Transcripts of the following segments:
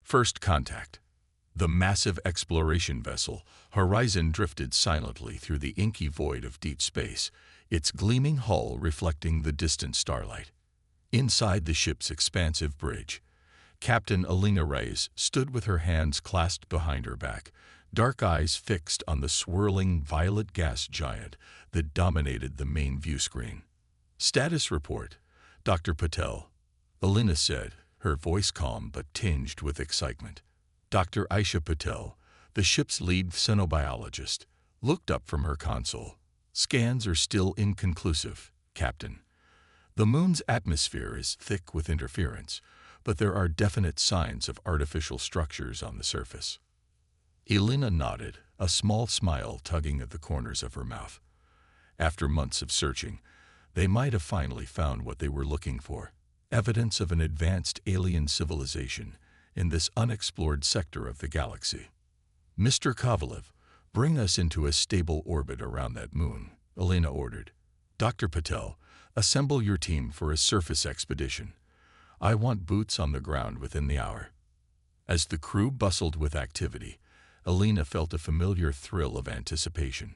First contact. The massive exploration vessel, Horizon, drifted silently through the inky void of deep space, its gleaming hull reflecting the distant starlight. Inside the ship's expansive bridge, Captain Alina Reyes stood with her hands clasped behind her back, dark eyes fixed on the swirling violet gas giant that dominated the main view screen. "Status report, Dr. Patel," Alina said, her voice calm but tinged with excitement. Dr. Aisha Patel, the ship's lead xenobiologist, looked up from her console. "Scans are still inconclusive, Captain. The moon's atmosphere is thick with interference, but there are definite signs of artificial structures on the surface." Alina nodded, a small smile tugging at the corners of her mouth. After months of searching, they might have finally found what they were looking for: evidence of an advanced alien civilization in this unexplored sector of the galaxy. "Mr. Kovalev, bring us into a stable orbit around that moon," Alina ordered. "Dr. Patel, assemble your team for a surface expedition. I want boots on the ground within the hour." As the crew bustled with activity, Alina felt a familiar thrill of anticipation.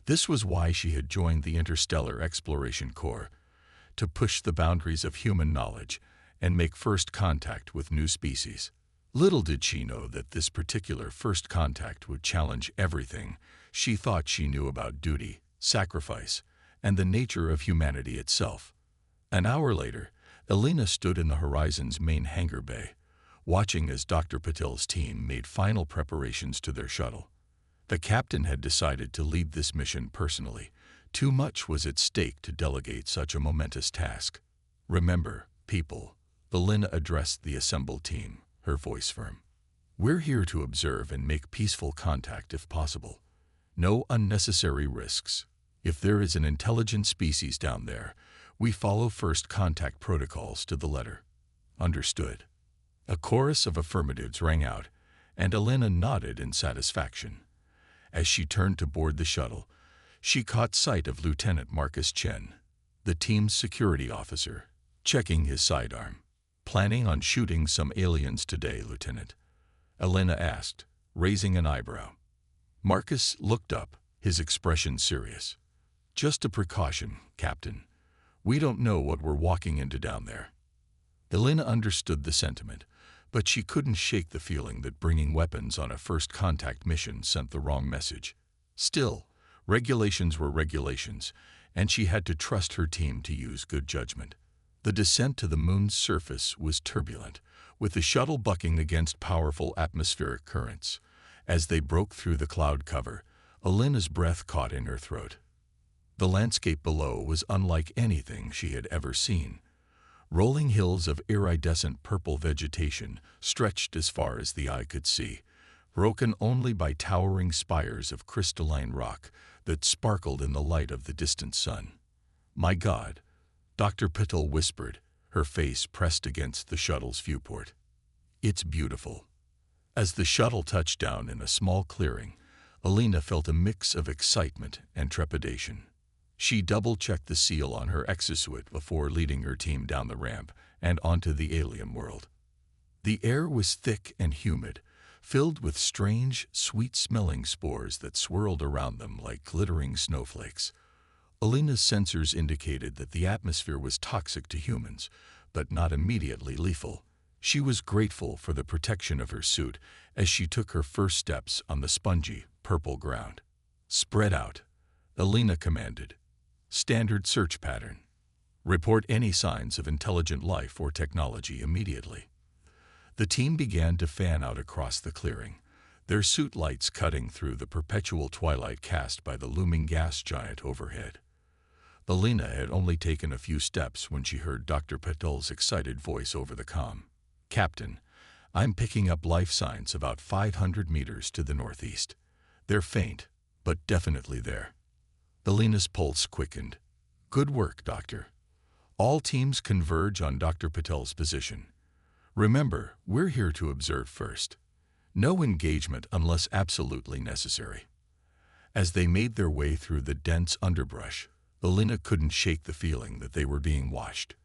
This was why she had joined the Interstellar Exploration Corps, to push the boundaries of human knowledge and make first contact with new species. Little did she know that this particular first contact would challenge everything she thought she knew about duty, sacrifice, and the nature of humanity itself. An hour later, Alina stood in the Horizon's main hangar bay, watching as Dr. Patel's team made final preparations to their shuttle. The captain had decided to lead this mission personally. Too much was at stake to delegate such a momentous task. "Remember, people," Alina addressed the assembled team, her voice firm. "We're here to observe and make peaceful contact if possible. No unnecessary risks. If there is an intelligent species down there, we follow first contact protocols to the letter." "Understood." A chorus of affirmatives rang out, and Alina nodded in satisfaction. As she turned to board the shuttle, she caught sight of Lieutenant Marcus Chen, the team's security officer, checking his sidearm. "Planning on shooting some aliens today, Lieutenant?" Alina asked, raising an eyebrow. Marcus looked up, his expression serious. "Just a precaution, Captain. We don't know what we're walking into down there." Alina understood the sentiment, but she couldn't shake the feeling that bringing weapons on a first contact mission sent the wrong message. Still, regulations were regulations, and she had to trust her team to use good judgment. The descent to the moon's surface was turbulent, with the shuttle bucking against powerful atmospheric currents. As they broke through the cloud cover, Alina's breath caught in her throat. The landscape below was unlike anything she had ever seen. Rolling hills of iridescent purple vegetation stretched as far as the eye could see, broken only by towering spires of crystalline rock that sparkled in the light of the distant sun. "My God," Dr. Patel whispered, her face pressed against the shuttle's viewport. "It's beautiful." As the shuttle touched down in a small clearing, Alina felt a mix of excitement and trepidation. She double-checked the seal on her exosuit before leading her team down the ramp and onto the alien world. The air was thick and humid, filled with strange, sweet-smelling spores that swirled around them like glittering snowflakes. Alina's sensors indicated that the atmosphere was toxic to humans, but not immediately lethal. She was grateful for the protection of her suit as she took her first steps on the spongy, purple ground. "Spread out," Alina commanded. "Standard search pattern. Report any signs of intelligent life or technology immediately." The team began to fan out across the clearing, their suit lights cutting through the perpetual twilight cast by the looming gas giant overhead. Alina had only taken a few steps when she heard Dr. Patel's excited voice over the comm. "Captain, I'm picking up life signs about 500 meters to the northeast. They're faint, but definitely there." Alina's pulse quickened. "Good work, Doctor. All teams converge on Dr. Patel's position. Remember, we're here to observe first. No engagement unless absolutely necessary." As they made their way through the dense underbrush, Alina couldn't shake the feeling that they were being watched.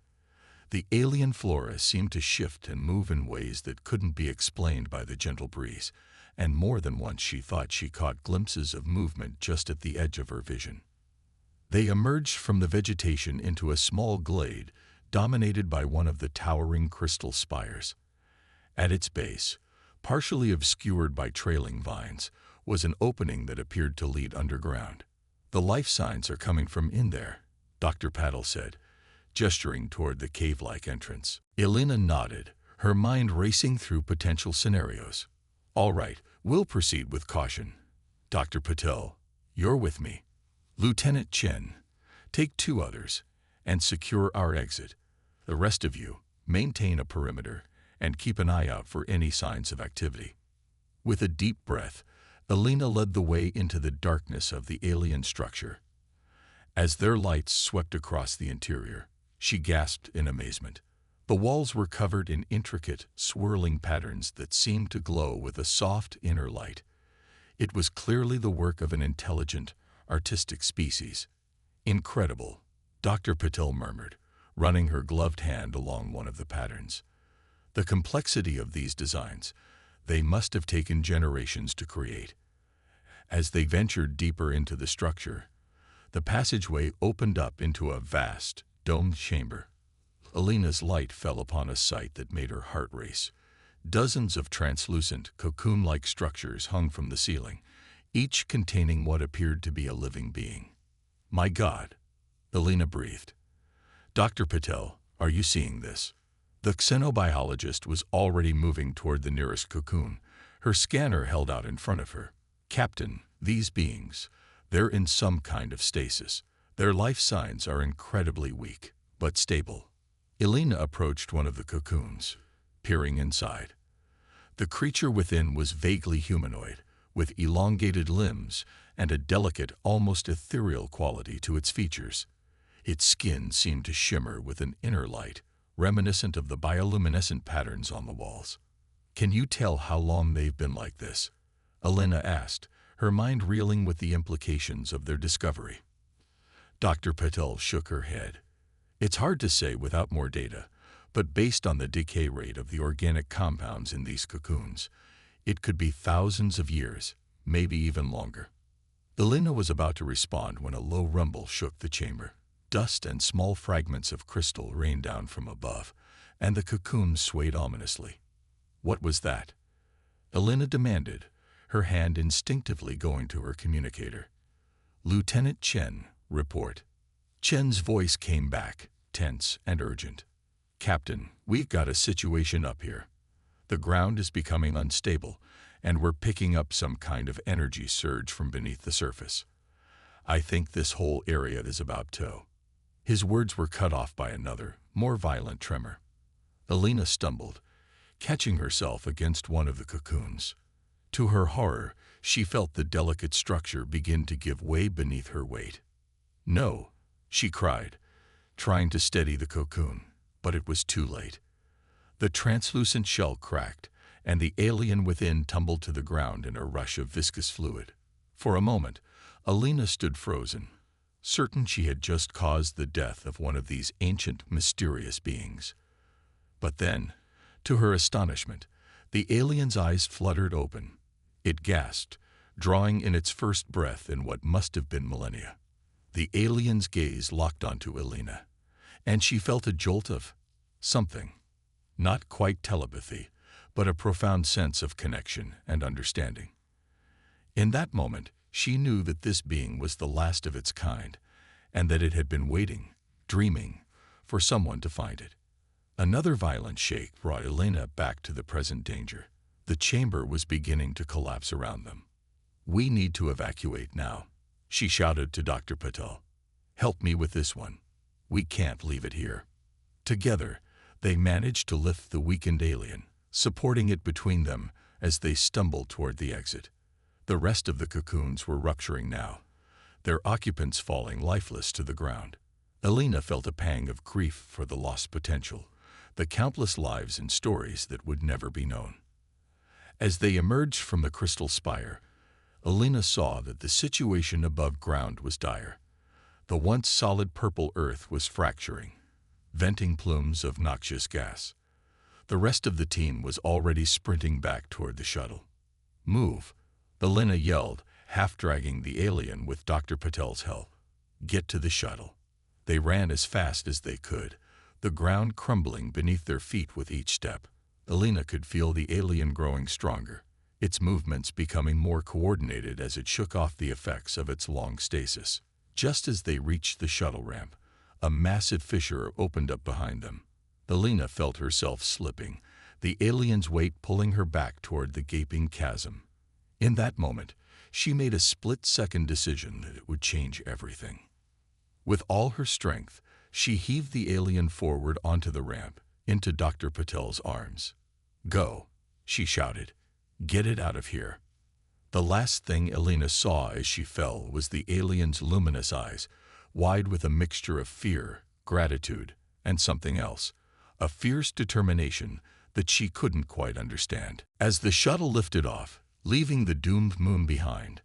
The alien flora seemed to shift and move in ways that couldn't be explained by the gentle breeze, and more than once she thought she caught glimpses of movement just at the edge of her vision. They emerged from the vegetation into a small glade dominated by one of the towering crystal spires. At its base, partially obscured by trailing vines, was an opening that appeared to lead underground. "The life signs are coming from in there," Dr. Paddle said, gesturing toward the cave-like entrance. Elena nodded, her mind racing through potential scenarios. "All right, we'll proceed with caution. Dr. Patel, you're with me. Lieutenant Chen, take 2 others and secure our exit. The rest of you, maintain a perimeter and keep an eye out for any signs of activity." With a deep breath, Elena led the way into the darkness of the alien structure. As their lights swept across the interior, she gasped in amazement. The walls were covered in intricate, swirling patterns that seemed to glow with a soft inner light. It was clearly the work of an intelligent, artistic species. "Incredible," Dr. Patel murmured, running her gloved hand along one of the patterns. "The complexity of these designs, they must have taken generations to create." As they ventured deeper into the structure, the passageway opened up into a vast, domed chamber. Elena's light fell upon a sight that made her heart race. Dozens of translucent, cocoon-like structures hung from the ceiling, each containing what appeared to be a living being. "My God," Elena breathed. "Dr. Patel, are you seeing this?" The xenobiologist was already moving toward the nearest cocoon, her scanner held out in front of her. "Captain, these beings, they're in some kind of stasis. Their life signs are incredibly weak, but stable." Elena approached one of the cocoons, peering inside. The creature within was vaguely humanoid, with elongated limbs and a delicate, almost ethereal quality to its features. Its skin seemed to shimmer with an inner light, reminiscent of the bioluminescent patterns on the walls. "Can you tell how long they've been like this?" Elena asked, her mind reeling with the implications of their discovery. Dr. Patel shook her head. "It's hard to say without more data, but based on the decay rate of the organic compounds in these cocoons, it could be thousands of years, maybe even longer." Elena was about to respond when a low rumble shook the chamber. Dust and small fragments of crystal rained down from above, and the cocoons swayed ominously. "What was that?" Elena demanded, her hand instinctively going to her communicator. "Lieutenant Chen, report." Chen's voice came back, tense and urgent. "Captain, we've got a situation up here. The ground is becoming unstable, and we're picking up some kind of energy surge from beneath the surface. I think this whole area is about to..." His words were cut off by another, more violent tremor. Elena stumbled, catching herself against one of the cocoons. To her horror, she felt the delicate structure begin to give way beneath her weight. "No," she cried, trying to steady the cocoon, but it was too late. The translucent shell cracked, and the alien within tumbled to the ground in a rush of viscous fluid. For a moment, Elena stood frozen, certain she had just caused the death of one of these ancient, mysterious beings. But then, to her astonishment, the alien's eyes fluttered open. It gasped, drawing in its first breath in what must have been millennia. The alien's gaze locked onto Elena, and she felt a jolt of something. Not quite telepathy, but a profound sense of connection and understanding. In that moment, she knew that this being was the last of its kind, and that it had been waiting, dreaming, for someone to find it. Another violent shake brought Elena back to the present danger. The chamber was beginning to collapse around them. "We need to evacuate now," she shouted to Dr. Patel. "Help me with this one. We can't leave it here." Together, they managed to lift the weakened alien, supporting it between them as they stumbled toward the exit. The rest of the cocoons were rupturing now, their occupants falling lifeless to the ground. Elena felt a pang of grief for the lost potential, the countless lives and stories that would never be known. As they emerged from the crystal spire, Elena saw that the situation above ground was dire. The once solid purple earth was fracturing. venting plumes of noxious gas. The rest of the team was already sprinting back toward the shuttle. "Move," Elena yelled, half-dragging the alien with Dr. Patel's help. "Get to the shuttle." They ran as fast as they could, the ground crumbling beneath their feet with each step. Elena could feel the alien growing stronger, its movements becoming more coordinated as it shook off the effects of its long stasis. Just as they reached the shuttle ramp, a massive fissure opened up behind them. Elena felt herself slipping, the alien's weight pulling her back toward the gaping chasm. In that moment, she made a split-second decision that it would change everything. With all her strength, she heaved the alien forward onto the ramp, into Dr. Patel's arms. "Go," she shouted. "Get it out of here." The last thing Elena saw as she fell was the alien's luminous eyes, wide with a mixture of fear, gratitude, and something else, a fierce determination that she couldn't quite understand. As the shuttle lifted off, leaving the doomed moon behind,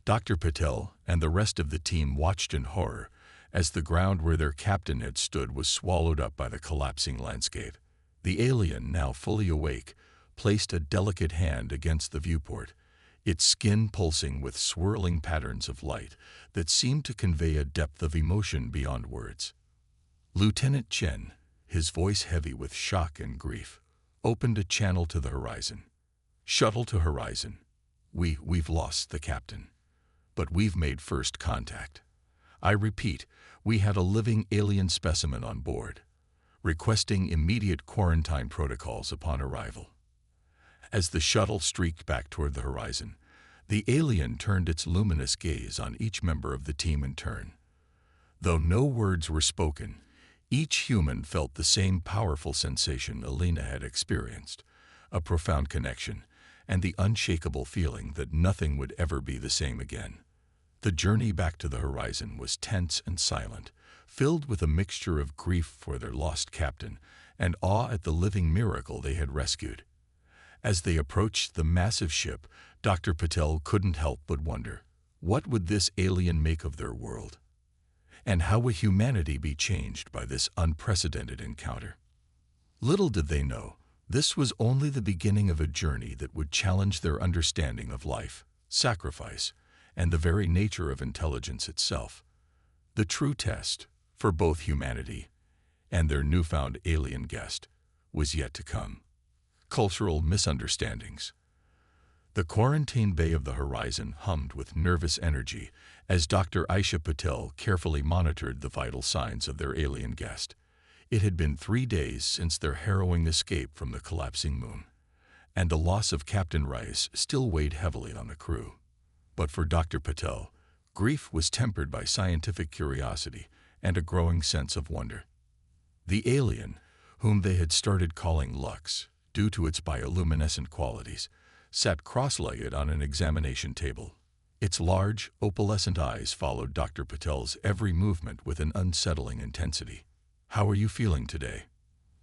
Dr. Patel and the rest of the team watched in horror as the ground where their captain had stood was swallowed up by the collapsing landscape. The alien, now fully awake, placed a delicate hand against the viewport, its skin pulsing with swirling patterns of light that seemed to convey a depth of emotion beyond words. Lieutenant Chen, his voice heavy with shock and grief, opened a channel to the horizon. "Shuttle to horizon. We've lost the captain. But we've made first contact. I repeat, we had a living alien specimen on board, requesting immediate quarantine protocols upon arrival." As the shuttle streaked back toward the horizon, the alien turned its luminous gaze on each member of the team in turn. Though no words were spoken, each human felt the same powerful sensation Elena had experienced, a profound connection, and the unshakable feeling that nothing would ever be the same again. The journey back to the horizon was tense and silent, filled with a mixture of grief for their lost captain and awe at the living miracle they had rescued. As they approached the massive ship, Dr. Patel couldn't help but wonder, what would this alien make of their world? And how would humanity be changed by this unprecedented encounter? Little did they know, this was only the beginning of a journey that would challenge their understanding of life, sacrifice, and the very nature of intelligence itself. The true test, for both humanity and their newfound alien guest, was yet to come. Cultural misunderstandings. The quarantine bay of the horizon hummed with nervous energy as Dr. Aisha Patel carefully monitored the vital signs of their alien guest. It had been 3 days since their harrowing escape from the collapsing moon, and the loss of Captain Rice still weighed heavily on the crew. But for Dr. Patel, grief was tempered by scientific curiosity and a growing sense of wonder. The alien, whom they had started calling Lux, due to its bioluminescent qualities, sat cross-legged on an examination table. Its large, opalescent eyes followed Dr. Patel's every movement with an unsettling intensity. "How are you feeling today?"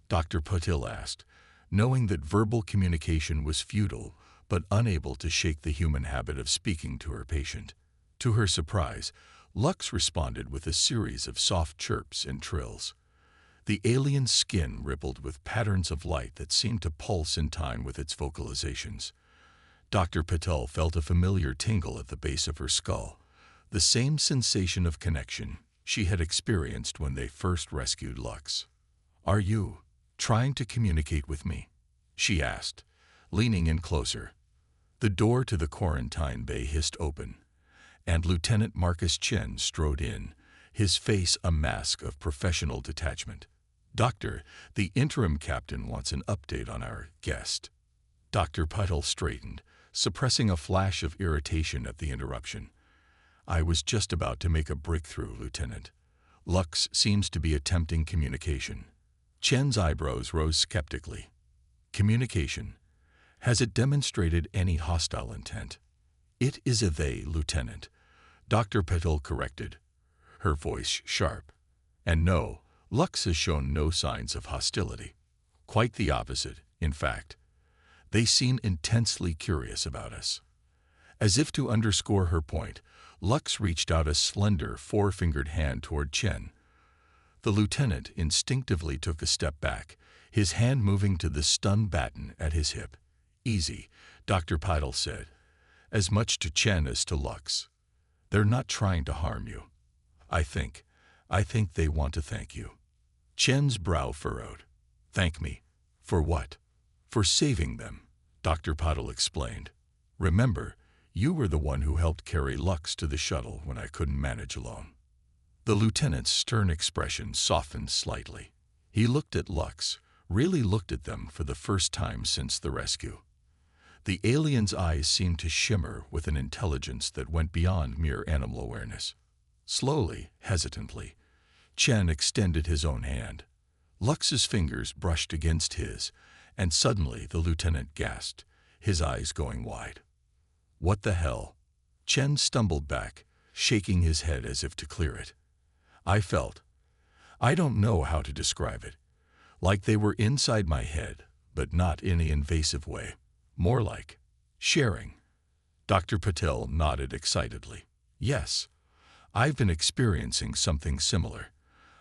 Dr. Patel asked, knowing that verbal communication was futile but unable to shake the human habit of speaking to her patient. To her surprise, Lux responded with a series of soft chirps and trills. The alien's skin rippled with patterns of light that seemed to pulse in time with its vocalizations. Dr. Patel felt a familiar tingle at the base of her skull, the same sensation of connection she had experienced when they first rescued Lux. "Are you trying to communicate with me?" she asked, leaning in closer. The door to the quarantine bay hissed open, and Lieutenant Marcus Chen strode in, his face a mask of professional detachment. "Doctor, the interim captain wants an update on our guest." Dr. Patel straightened, suppressing a flash of irritation at the interruption. "I was just about to make a breakthrough, Lieutenant. Lux seems to be attempting communication." Chen's eyebrows rose skeptically. "Communication? Has it demonstrated any hostile intent?" "It is a they, Lieutenant," Dr. Patel corrected, her voice sharp. "And no, Lux has shown no signs of hostility. Quite the opposite, in fact. They seem intensely curious about us." As if to underscore her point, Lux reached out a slender, four-fingered hand toward Chen. The lieutenant instinctively took a step back, his hand moving to the stun baton at his hip. "Easy," Dr. Pidal said, as much to Chen as to Lux. "They're not trying to harm you. I think they want to thank you." Chen's brow furrowed. "Thank me? For what?" "For saving them," Dr. Pidal explained. "Remember, you were the one who helped carry Lux to the shuttle when I couldn't manage alone." The lieutenant's stern expression softened slightly. He looked at Lux, really looked at them for the first time since the rescue. The alien's eyes seemed to shimmer with an intelligence that went beyond mere animal awareness. Slowly, hesitantly, Chen extended his own hand. Lux's fingers brushed against his, and suddenly the lieutenant gasped, his eyes going wide. "What the hell?" Chen stumbled back, shaking his head as if to clear it. I don't know how to describe it. Like they were inside my head, but not in an invasive way. More like sharing." Dr. Patel nodded excitedly. "Yes, I've been experiencing something similar.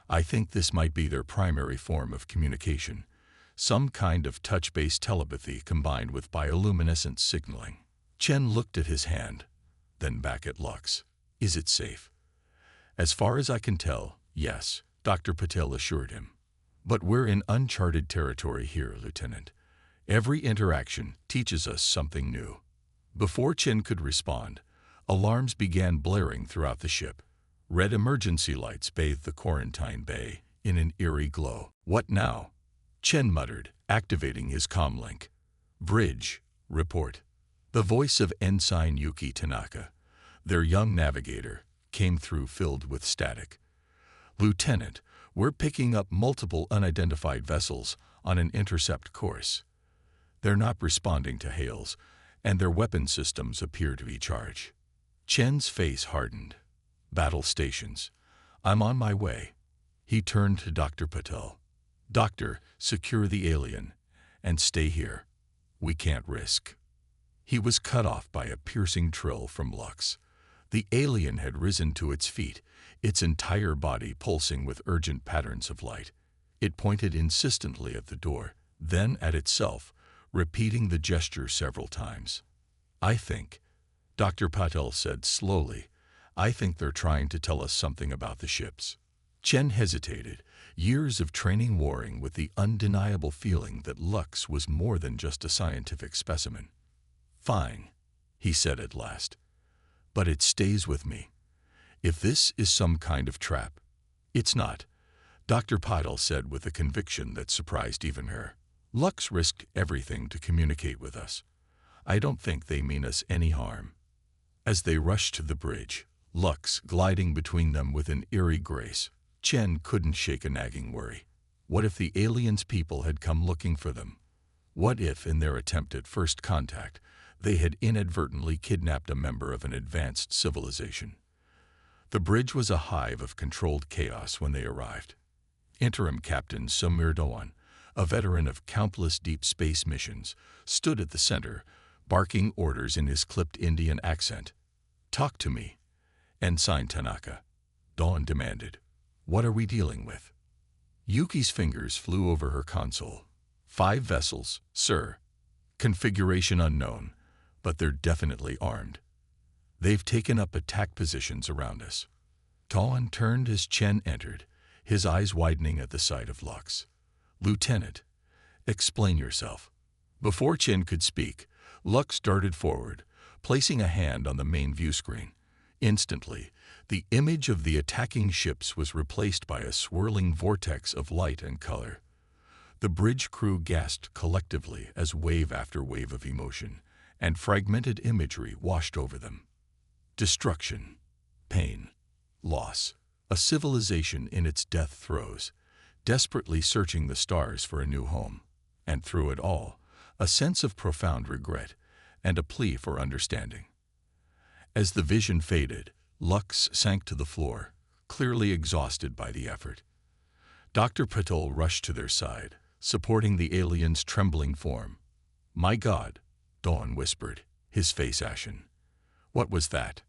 I think this might be their primary form of communication, some kind of touch-based telepathy combined with bioluminescent signaling." Chen looked at his hand, then back at Lux. "Is it safe?" "As far as I can tell, yes," Dr. Patel assured him. "But we're in uncharted territory here, Lieutenant. Every interaction teaches us something new." Before Chen could respond, alarms began blaring throughout the ship. Red emergency lights bathed the quarantine bay in an eerie glow. "What now?" Chen muttered, activating his comlink. "Bridge, report." The voice of Ensign Yuki Tanaka, their young navigator, came through filled with static. "Lieutenant, we're picking up multiple unidentified vessels on an intercept course. They're not responding to hails, and their weapon systems appear to be charged." Chen's face hardened. "Battle stations. I'm on my way." He turned to Dr. Patel. "Doctor, secure the alien, and stay here. We can't risk." He was cut off by a piercing trill from Lux. The alien had risen to its feet, its entire body pulsing with urgent patterns of light. It pointed insistently at the door, then at itself, repeating the gesture several times. "I think," Dr. Patel said slowly, "I think they're trying to tell us something about the ships." Chen hesitated, years of training warring with the undeniable feeling that Lux was more than just a scientific specimen. "Fine," he said at last. "But it stays with me. If this is some kind of trap—" "It's not," Dr. Pidal said with a conviction that surprised even her. "Lux risked everything to communicate with us. I don't think they mean us any harm." As they rushed to the bridge, Lux gliding between them with an eerie grace, Chen couldn't shake a nagging worry. What if the aliens' people had come looking for them? What if, in their attempt at first contact, they had inadvertently kidnapped a member of an advanced civilization? The bridge was a hive of controlled chaos when they arrived. Interim Captain Samir Doan, a veteran of countless deep space missions, stood at the center, barking orders in his clipped Indian accent. "Talk to me, Ensign Tanaka," Dawn demanded. "What are we dealing with?" Yuki's fingers flew over her console. "5 vessels, sir. Configuration unknown, but they're definitely armed. They've taken up attack positions around us." Dawn turned as Chen entered, his eyes widening at the sight of Lux. "Lieutenant, explain yourself." Before Chen could speak, Lux darted forward, placing a hand on the main view screen. Instantly, the image of the attacking ships was replaced by a swirling vortex of light and color. The bridge crew gasped collectively as wave after wave of emotion and fragmented imagery washed over them. Destruction, pain, loss, a civilization in its death throes, desperately searching the stars for a new home. And through it all, a sense of profound regret and a plea for understanding. As the vision faded, Lux sank to the floor, clearly exhausted by the effort. Dr. Patel rushed to their side, supporting the alien's trembling form. "My God," Dawn whispered, his face ashen. "What was that?"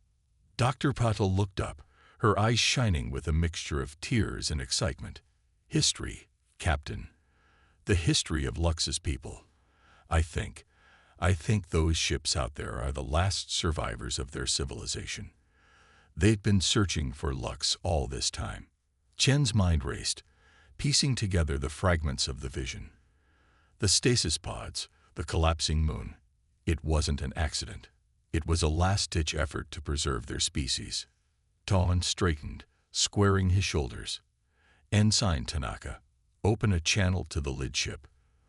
Dr. Patel looked up, her eyes shining with a mixture of tears and excitement. "History, Captain. The history of Lux's people. I think those ships out there are the last survivors of their civilization. They've been searching for Lux all this time." Chen's mind raced, piecing together the fragments of the vision. The stasis pods, the collapsing moon. It wasn't an accident. It was a last-ditch effort to preserve their species. Tawan straightened, squaring his shoulders. "Ensign Tanaka, open a channel to the lid ship.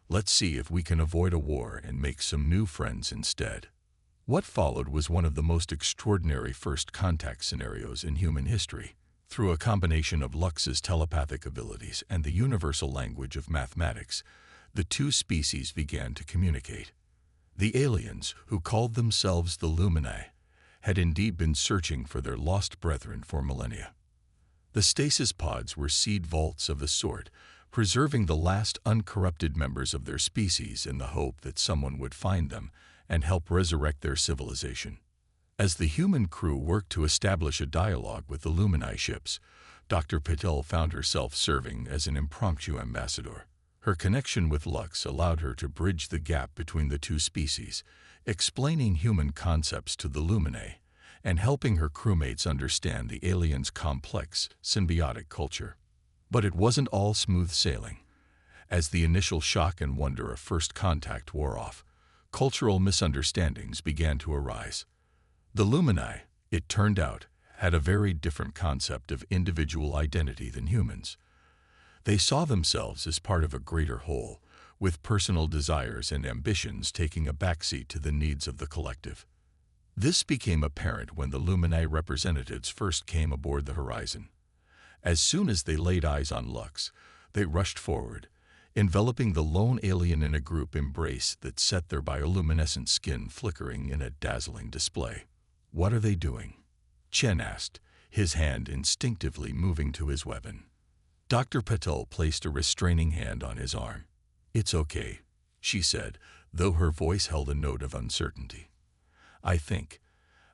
Let's see if we can avoid a war and make some new friends instead." What followed was one of the most extraordinary first contact scenarios in human history. Through a combination of Lux's telepathic abilities and the universal language of mathematics, the two species began to communicate. The aliens, who called themselves the Lumini, had indeed been searching for their lost brethren for millennia. The stasis pods were seed vaults of a sort, preserving the last uncorrupted members of their species in the hope that someone would find them and help resurrect their civilization. As the human crew worked to establish a dialogue with the Lumini ships, Dr. Patel found herself serving as an impromptu ambassador. Her connection with Lux allowed her to bridge the gap between the two species, explaining human concepts to the Lumini and helping her crewmates understand the aliens' complex, symbiotic culture. But it wasn't all smooth sailing. As the initial shock and wonder of first contact wore off, cultural misunderstandings began to arise. The Lumini, it turned out, had a very different concept of individual identity than humans. They saw themselves as part of a greater whole, with personal desires and ambitions taking a backseat to the needs of the collective. This became apparent when the Lumini representatives first came aboard the Horizon. As soon as they laid eyes on Lux, they rushed forward, enveloping the lone alien in a group embrace that set their bioluminescent skin flickering in a dazzling display. "What are they doing?" Chen asked, his hand instinctively moving to his weapon. Dr. Patel placed a restraining hand on his arm. "It's okay," she said, though her voice held a note of uncertainty. I think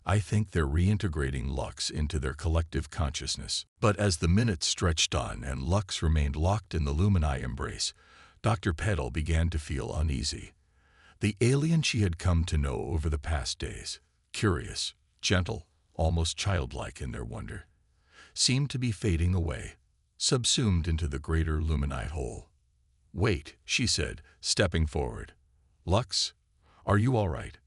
they're reintegrating Lux into their collective consciousness." But as the minutes stretched on and Lux remained locked in the Lumini embrace, Dr. Petal began to feel uneasy. The alien she had come to know over the past days, curious, gentle, almost childlike in their wonder, seemed to be fading away, subsumed into the greater Luminite whole. "Wait," she said, stepping forward. "Lux, are you all right?"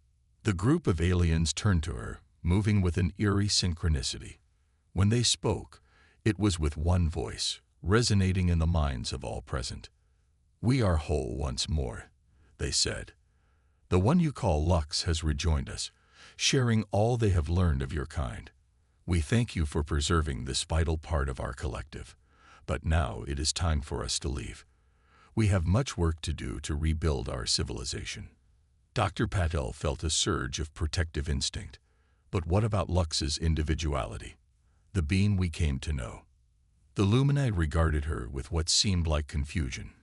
The group of aliens turned to her, moving with an eerie synchronicity. When they spoke, it was with one voice, resonating in the minds of all present. "We are whole once more," they said. "The one you call Lux has rejoined us, sharing all they have learned of your kind. We thank you for preserving this vital part of our collective, but now it is time for us to leave. We have much work to do to rebuild our civilization." Dr. Patel felt a surge of protective instinct. But what about Lux's individuality? The being we came to know. The Lumini regarded her with what seemed like confusion.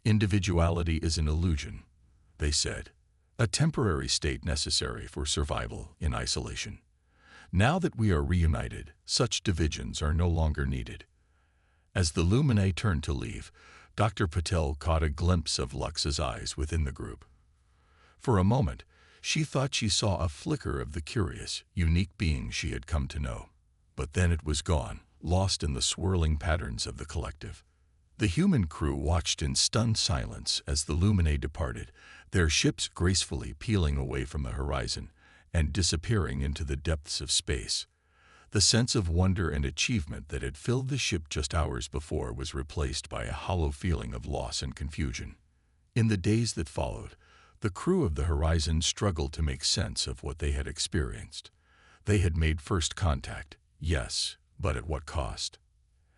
"Individuality is an illusion," they said. "A temporary state necessary for survival in isolation. Now that we are reunited, such divisions are no longer needed." As the Lumini turned to leave, Dr. Patel caught a glimpse of Lux's eyes within the group. For a moment, she thought she saw a flicker of the curious, unique being she had come to know. But then it was gone, lost in the swirling patterns of the collective. The human crew watched in stunned silence as the Lumini departed, their ships gracefully peeling away from the horizon and disappearing into the depths of space. The sense of wonder and achievement that had filled the ship just hours before was replaced by a hollow feeling of loss and confusion. In the days that followed, the crew of the Horizon struggled to make sense of what they had experienced. They had made first contact, yes, but at what cost?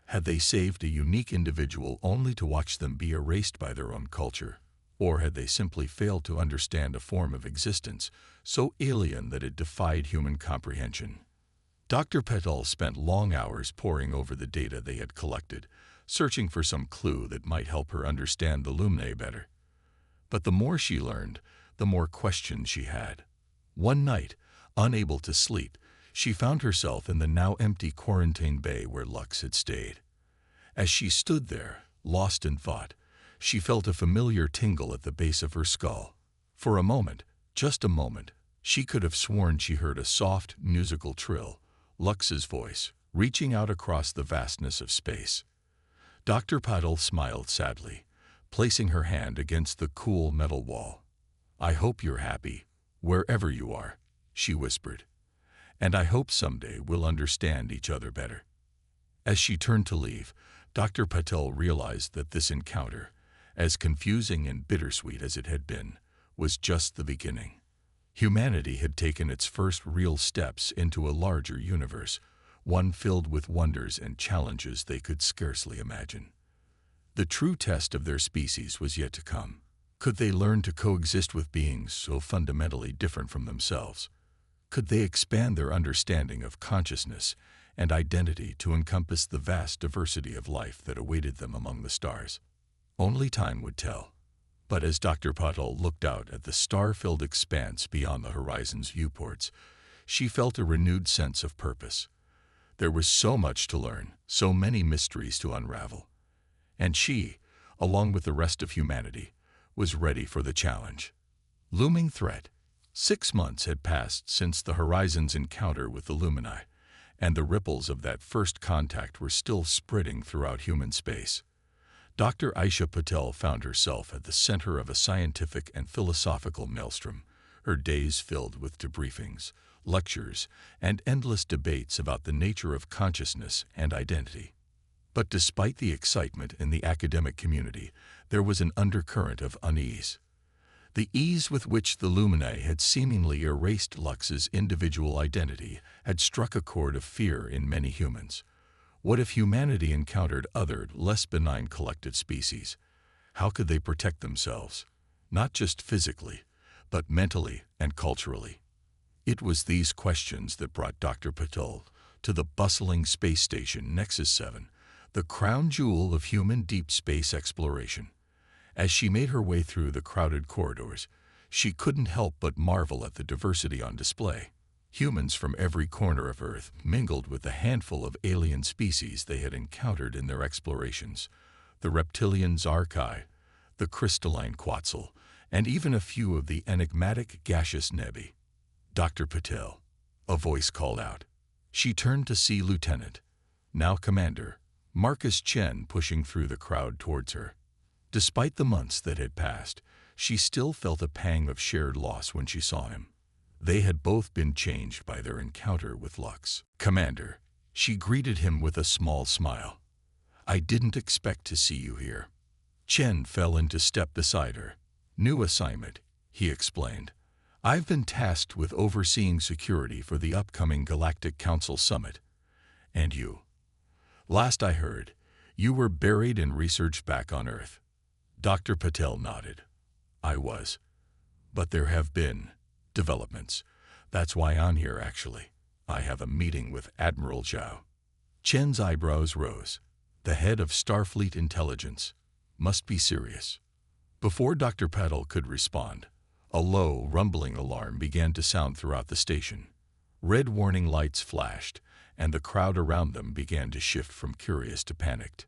Had they saved a unique individual only to watch them be erased by their own culture? Or had they simply failed to understand a form of existence so alien that it defied human comprehension? Dr. Patel spent long hours poring over the data they had collected, searching for some clue that might help her understand the Lumini better. But the more she learned, the more questions she had. One night, unable to sleep, She found herself in the now empty quarantine bay where Lux had stayed. As she stood there, lost in thought, she felt a familiar tingle at the base of her skull. For a moment, just a moment, she could have sworn she heard a soft, musical trill, Lux's voice, reaching out across the vastness of space. Dr. Patel smiled sadly, placing her hand against the cool metal wall. "I hope you're happy, wherever you are," she whispered. "And I hope someday we'll understand each other better." As she turned to leave, Dr. Patel realized that this encounter, as confusing and bittersweet as it had been, was just the beginning. Humanity had taken its first real steps into a larger universe, one filled with wonders and challenges they could scarcely imagine. The true test of their species was yet to come. Could they learn to coexist with beings so fundamentally different from themselves? Could they expand their understanding of consciousness and identity to encompass the vast diversity of life that awaited them among the stars? Only time would tell. But as Dr. Patel looked out at the star-filled expanse beyond the horizon's viewports, she felt a renewed sense of purpose. There was so much to learn, so many mysteries to unravel. And she, along with the rest of humanity, was ready for the challenge. Looming threat. 6 months had passed since the horizon's encounter with the Lumini, and the ripples of that first contact were still spreading throughout human space. Dr. Aisha Patel found herself at the center of a scientific and philosophical maelstrom, her days filled with debriefings, lectures, and endless debates about the nature of consciousness and identity. But despite the excitement in the academic community, there was an undercurrent of unease. The ease with which the Lumini had seemingly erased Lux's individual identity had struck a chord of fear in many humans. What if humanity encountered other, less benign collective species? How could they protect themselves, not just physically, but mentally and culturally? It was these questions that brought Dr. Patel to the bustling space station Nexus 7, the crown jewel of human deep space exploration. As she made her way through the crowded corridors, she couldn't help but marvel at the diversity on display. Humans from every corner of Earth mingled with the handful of alien species they had encountered in their explorations: the reptilian Zarkai, the crystalline Quetzal, and even a few of the enigmatic gaseous nebi. "Dr. Patel," a voice called out. She turned to see Lieutenant, now Commander, Marcus Chen pushing through the crowd towards her. Despite the months that had passed, she still felt a pang of shared loss when she saw him. They had both been changed by their encounter with Lux. "Commander," she greeted him with a small smile. "I didn't expect to see you here." Chen fell into step beside her. "New assignment," he explained. "I've been tasked with overseeing security for the upcoming Galactic Council Summit. And you? Last I heard, you were buried in research back on Earth." Dr. Patel nodded. "I was. But there have been developments. That's why I'm here, actually. I have a meeting with Admiral Zhao." Chen's eyebrows rose. The head of Starfleet Intelligence. Must be serious. Before Dr. Patel could respond, a low, rumbling alarm began to sound throughout the station. Red warning lights flashed, and the crowd around them began to shift from curious to panicked.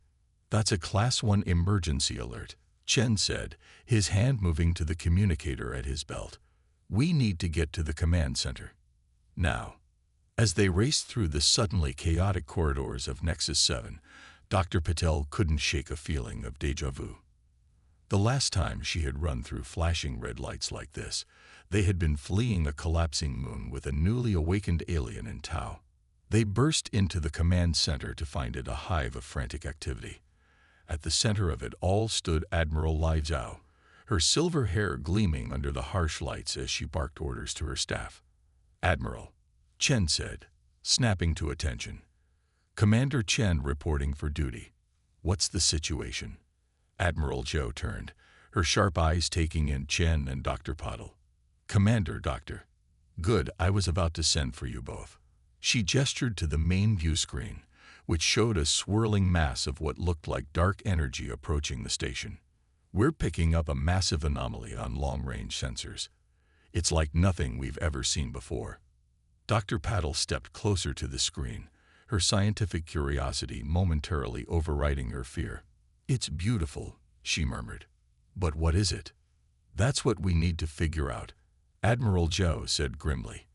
"That's a Class 1 emergency alert," Chen said, his hand moving to the communicator at his belt. "We need to get to the command center now." As they raced through the suddenly chaotic corridors of Nexus 7, Dr. Patel couldn't shake a feeling of déjà vu. The last time she had run through flashing red lights like this, they had been fleeing a collapsing moon with a newly awakened alien in tow. They burst into the command center to find it a hive of frantic activity. At the center of it all stood Admiral Lai Zhao, her silver hair gleaming under the harsh lights as she barked orders to her staff. "Admiral," Chen said, snapping to attention. "Commander Chen reporting for duty. What's the situation?" Admiral Zhao turned, her sharp eyes taking in Chen and Dr. Patel. "Commander, Doctor. Good, I was about to send for you both." She gestured to the main view screen, which showed a swirling mass of what looked like dark energy approaching the station. "We're picking up a massive anomaly on long-range sensors. It's like nothing we've ever seen before." Dr. Paddle stepped closer to the screen, her scientific curiosity momentarily overriding her fear. "It's beautiful," she murmured. "But what is it?" "That's what we need to figure out," Admiral Joe said grimly.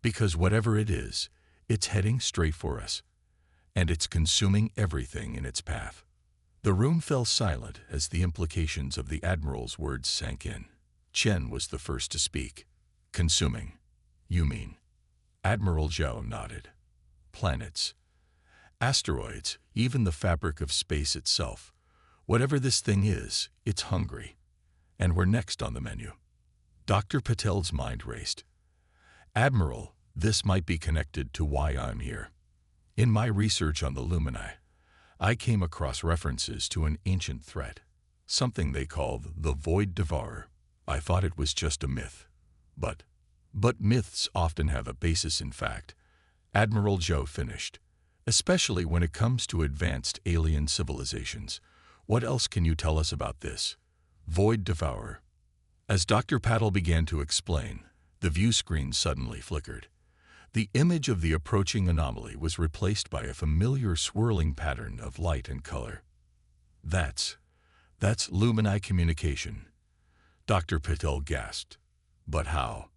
"Because whatever it is, it's heading straight for us. And it's consuming everything in its path." The room fell silent as the implications of the Admiral's words sank in. Chen was the first to speak. "Consuming, you mean?" Admiral Joe nodded. "Planets, asteroids, even the fabric of space itself. Whatever this thing is, it's hungry. And we're next on the menu." Dr. Patel's mind raced. "Admiral, this might be connected to why I'm here. In my research on the Lumini, I came across references to an ancient threat, something they called the Void Devourer. I thought it was just a myth. But myths often have a basis in fact," Admiral Joe finished. "Especially when it comes to advanced alien civilizations. What else can you tell us about this Void Devourer?" As Dr. Paddle began to explain, the view screen suddenly flickered. The image of the approaching anomaly was replaced by a familiar swirling pattern of light and color. That's Lumini communication," Dr. Patel gasped. "But how?"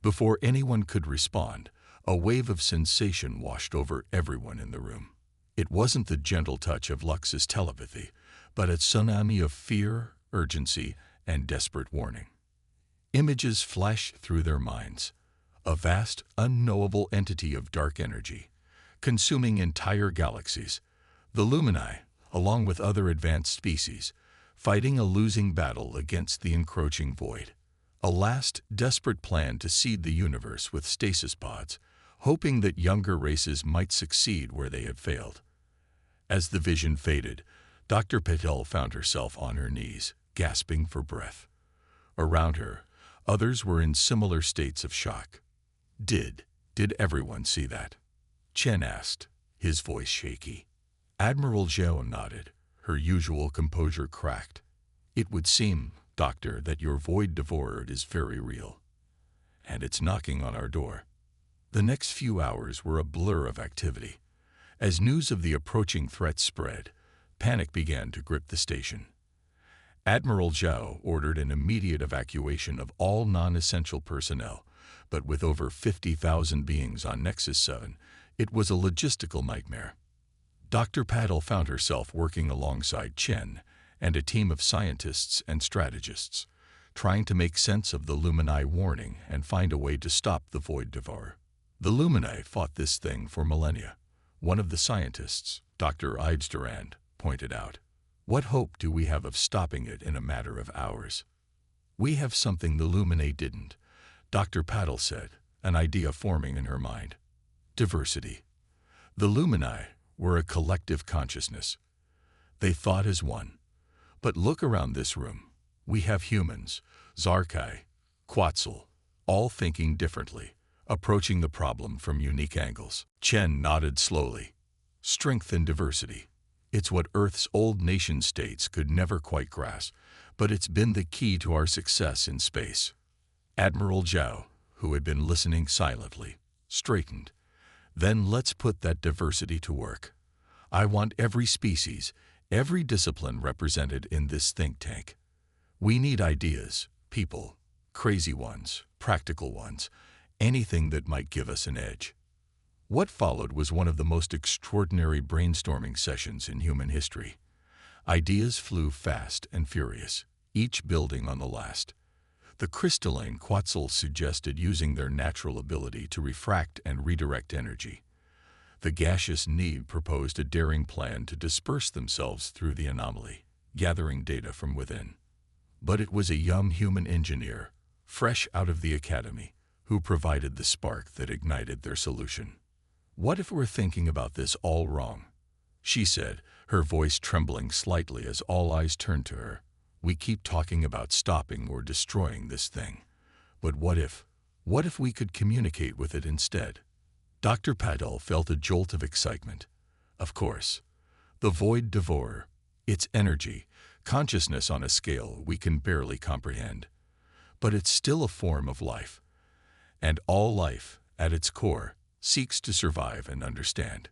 Before anyone could respond, a wave of sensation washed over everyone in the room. It wasn't the gentle touch of Lux's telepathy, but a tsunami of fear, urgency, and desperate warning. Images flashed through their minds. A vast, unknowable entity of dark energy, consuming entire galaxies. The Lumini, along with other advanced species, fighting a losing battle against the encroaching void. A last, desperate plan to seed the universe with stasis pods, hoping that younger races might succeed where they had failed. As the vision faded, Dr. Patel found herself on her knees, gasping for breath. Around her, others were in similar states of shock. Did everyone see that?" Chen asked, his voice shaky. Admiral Joe nodded, her usual composure cracked. "It would seem, Doctor, that your Void Devourer is very real. And it's knocking on our door." The next few hours were a blur of activity. As news of the approaching threat spread, panic began to grip the station. Admiral Joe ordered an immediate evacuation of all non-essential personnel, but with over 50,000 beings on Nexus 7, it was a logistical nightmare. Dr. Paddle found herself working alongside Chen and a team of scientists and strategists, trying to make sense of the Lumini warning and find a way to stop the Void Devourer. The Lumini fought this thing for millennia. One of the scientists, Dr. Ibsdurand, pointed out. "What hope do we have of stopping it in a matter of hours?" "We have something the Lumini didn't," Dr. Paddle said, an idea forming in her mind. "Diversity. The Lumini were a collective consciousness. They thought as one. But look around this room. We have humans, Zarkai, Quetzal, all thinking differently, approaching the problem from unique angles." Chen nodded slowly. "Strength and diversity. It's what Earth's old nation-states could never quite grasp, but it's been the key to our success in space." Admiral Zhao, who had been listening silently, straightened. "Then let's put that diversity to work. I want every species, every discipline represented in this think tank. We need ideas, people, crazy ones, practical ones, anything that might give us an edge." What followed was one of the most extraordinary brainstorming sessions in human history. Ideas flew fast and furious, each building on the last. The crystalline Quetzal suggested using their natural ability to refract and redirect energy. The gaseous Neve proposed a daring plan to disperse themselves through the anomaly, gathering data from within. But it was a young human engineer, fresh out of the academy, who provided the spark that ignited their solution. "What if we're thinking about this all wrong?" she said, her voice trembling slightly as all eyes turned to her. "We keep talking about stopping or destroying this thing. But what if we could communicate with it instead?" Dr. Paddle felt a jolt of excitement. Of course. The Void Devourer, its energy, consciousness on a scale we can barely comprehend. But it's still a form of life. And all life, at its core, seeks to survive and understand.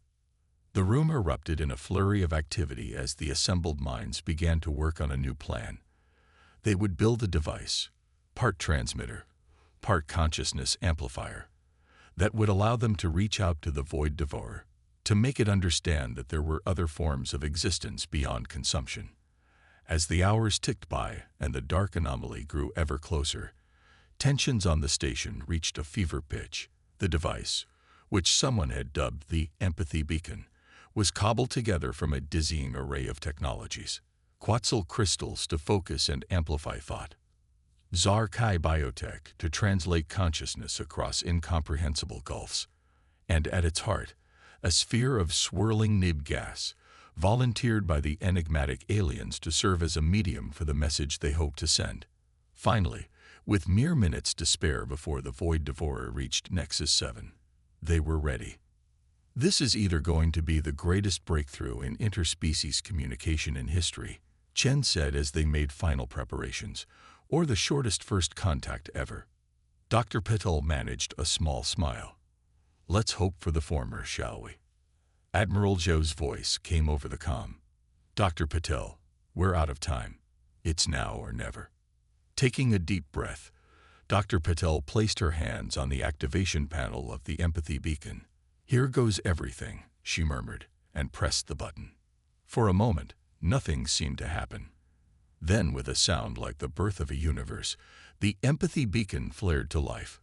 The room erupted in a flurry of activity as the assembled minds began to work on a new plan. They would build a device, part transmitter, part consciousness amplifier, that would allow them to reach out to the Void Devourer, to make it understand that there were other forms of existence beyond consumption. As the hours ticked by and the dark anomaly grew ever closer, tensions on the station reached a fever pitch. The device, which someone had dubbed the empathy beacon, was cobbled together from a dizzying array of technologies. Quetzal crystals to focus and amplify thought. Zar-Kai biotech to translate consciousness across incomprehensible gulfs. And at its heart, a sphere of swirling nib gas, volunteered by the enigmatic aliens to serve as a medium for the message they hoped to send. Finally, with mere minutes to spare before the Void Devourer reached Nexus 7, they were ready. This is either going to be the greatest breakthrough in interspecies communication in history, Chen said as they made final preparations, or the shortest first contact ever. Dr. Patel managed a small smile. Let's hope for the former, shall we? Admiral Zhou's voice came over the comm. Dr. Patel, we're out of time. It's now or never. Taking a deep breath, Dr. Patel placed her hands on the activation panel of the empathy beacon. Here goes everything, she murmured, and pressed the button. For a moment, nothing seemed to happen. Then, with a sound like the birth of a universe, the empathy beacon flared to life.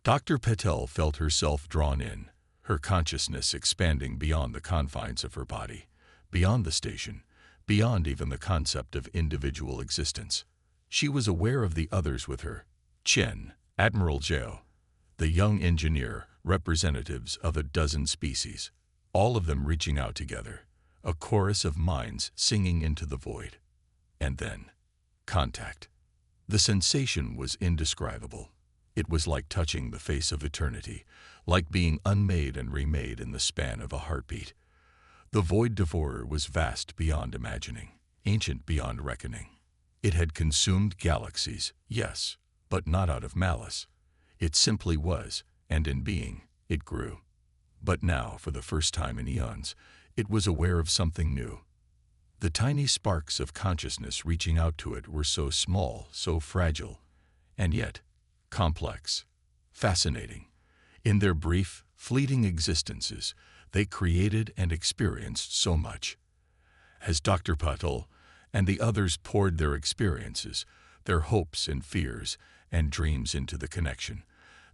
Dr. Patel felt herself drawn in, her consciousness expanding beyond the confines of her body, beyond the station, beyond even the concept of individual existence. She was aware of the others with her: Chen, Admiral Zhou, the young engineer, representatives of a dozen species, all of them reaching out together, a chorus of minds singing into the void. And then, contact. The sensation was indescribable. It was like touching the face of eternity, like being unmade and remade in the span of a heartbeat. The Void Devourer was vast beyond imagining, ancient beyond reckoning. It had consumed galaxies, yes, but not out of malice. It simply was, and in being, it grew. But now, for the first time in eons, it was aware of something new. The tiny sparks of consciousness reaching out to it were so small, so fragile, and yet complex, fascinating. In their brief, fleeting existences, they created and experienced so much. As Dr. Patel and the others poured their experiences, their hopes and fears and dreams into the connection,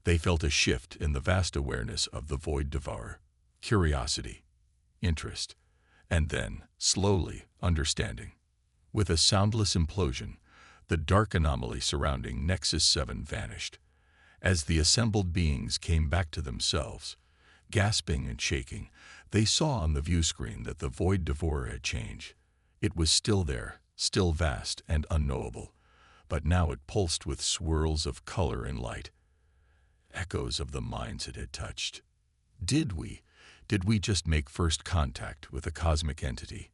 they felt a shift in the vast awareness of the Void Devourer. Curiosity, interest, and then, slowly, understanding. With a soundless implosion, the dark anomaly surrounding Nexus 7 vanished. As the assembled beings came back to themselves, gasping and shaking, they saw on the view screen that the Void Devourer had changed. It was still there, still vast and unknowable, but now it pulsed with swirls of color and light, echoes of the minds it had touched. Did we just make first contact with a cosmic entity?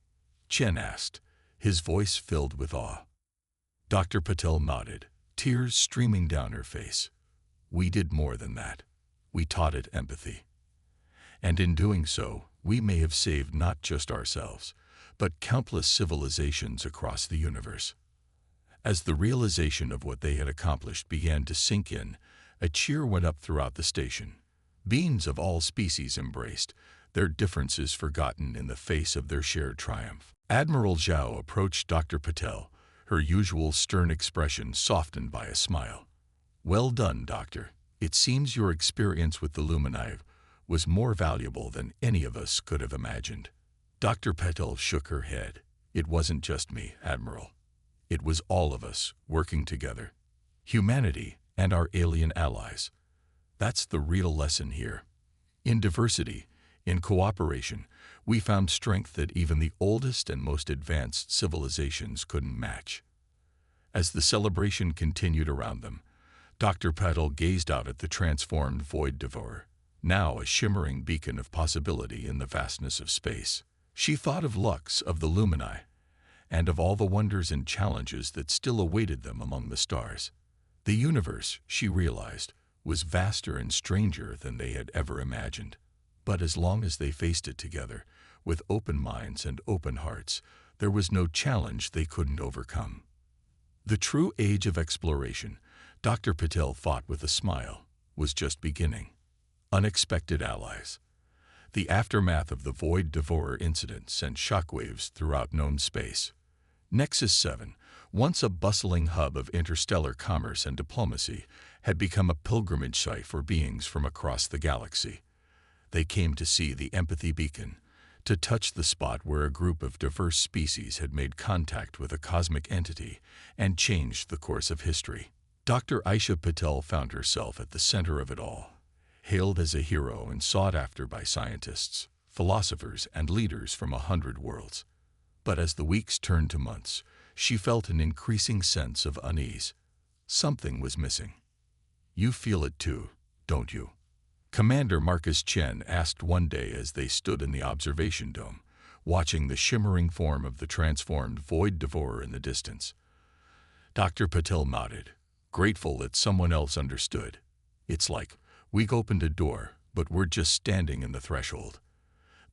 Chen asked, his voice filled with awe. Dr. Patel nodded, tears streaming down her face. We did more than that. We taught it empathy. And in doing so, we may have saved not just ourselves, but countless civilizations across the universe. As the realization of what they had accomplished began to sink in, a cheer went up throughout the station. Beings of all species embraced, their differences forgotten in the face of their shared triumph. Admiral Zhou approached Dr. Patel, her usual stern expression softened by a smile. Well done, Doctor. It seems your experience with the Lumini was more valuable than any of us could have imagined. Dr. Patel shook her head. It wasn't just me, Admiral. It was all of us, working together. Humanity and our alien allies. That's the real lesson here. In diversity, in cooperation, we found strength that even the oldest and most advanced civilizations couldn't match. As the celebration continued around them, Dr. Patel gazed out at the transformed Void Devourer, now a shimmering beacon of possibility in the vastness of space. She thought of Lux, of the Lumini, and of all the wonders and challenges that still awaited them among the stars. The universe, she realized, was vaster and stranger than they had ever imagined. But as long as they faced it together, with open minds and open hearts, there was no challenge they couldn't overcome. The true age of exploration, Dr. Patel thought with a smile, was just beginning. Unexpected allies. The aftermath of the Void Devourer incident sent shockwaves throughout known space. Nexus 7, once a bustling hub of interstellar commerce and diplomacy, had become a pilgrimage site for beings from across the galaxy. They came to see the empathy beacon, to touch the spot where a group of diverse species had made contact with a cosmic entity and changed the course of history. Dr. Aisha Patel found herself at the center of it all, hailed as a hero and sought after by scientists, philosophers, and leaders from 100 worlds. But as the weeks turned to months, she felt an increasing sense of unease. Something was missing. "You feel it too, don't you?" Commander Marcus Chen asked one day as they stood in the observation dome, watching the shimmering form of the transformed Void Devourer in the distance. Dr. Patel nodded, grateful that someone else understood. "It's like we've opened a door, but we're just standing in the threshold.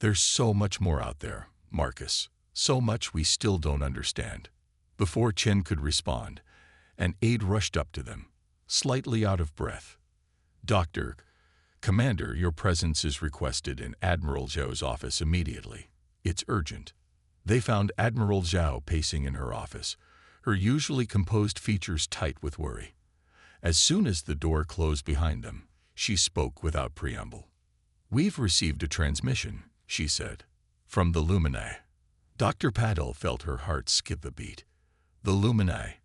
There's so much more out there, Marcus, so much we still don't understand." Before Chen could respond, an aide rushed up to them, slightly out of breath. "Doctor, Commander, your presence is requested in Admiral Zhou's office immediately. It's urgent." They found Admiral Zhou pacing in her office, her usually composed features tight with worry. As soon as the door closed behind them, she spoke without preamble. "We've received a transmission," she said, "from the Lumini." Dr. Patel felt her heart skip a beat. The Lumini.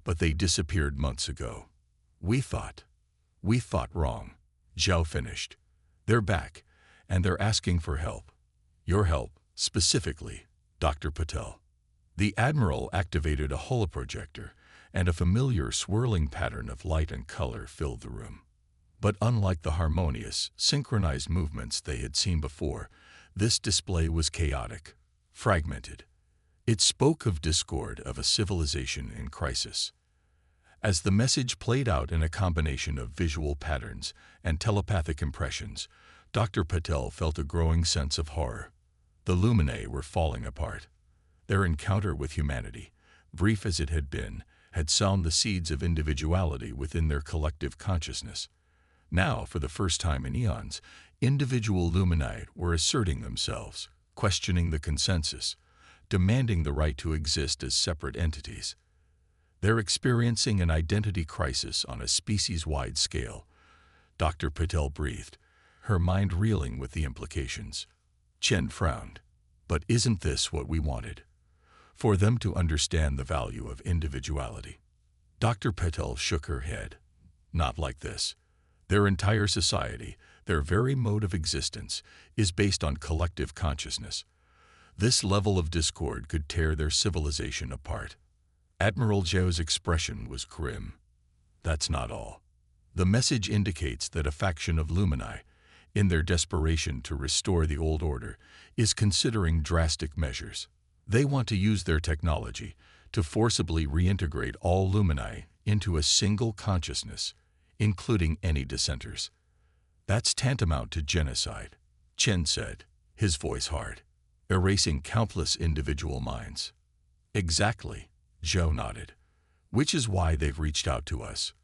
But they disappeared months ago. We thought wrong," Zhao finished. "They're back, and they're asking for help. Your help, specifically, Dr. Patel." The Admiral activated a holoprojector, and a familiar swirling pattern of light and color filled the room. But unlike the harmonious, synchronized movements they had seen before, this display was chaotic, fragmented. It spoke of discord, of a civilization in crisis. As the message played out in a combination of visual patterns and telepathic impressions, Dr. Patel felt a growing sense of horror. The Lumini were falling apart. Their encounter with humanity, brief as it had been, had sown the seeds of individuality within their collective consciousness. Now, for the first time in eons, individual Lumini were asserting themselves, questioning the consensus, demanding the right to exist as separate entities. They're experiencing an identity crisis on a species-wide scale. Dr. Patel breathed, her mind reeling with the implications. Chen frowned. "But isn't this what we wanted? For them to understand the value of individuality?" Dr. Patel shook her head. "Not like this. Their entire society, their very mode of existence, is based on collective consciousness. This level of discord could tear their civilization apart." Admiral Zhou's expression was grim. "That's not all. The message indicates that a faction of Lumini, in their desperation to restore the old order, is considering drastic measures. They want to use their technology to forcibly reintegrate all Lumini into a single consciousness, including any dissenters. That's tantamount to genocide," Chen said, his voice hard, "erasing countless individual minds." "Exactly," Zhou nodded. "Which is why they've reached out to us.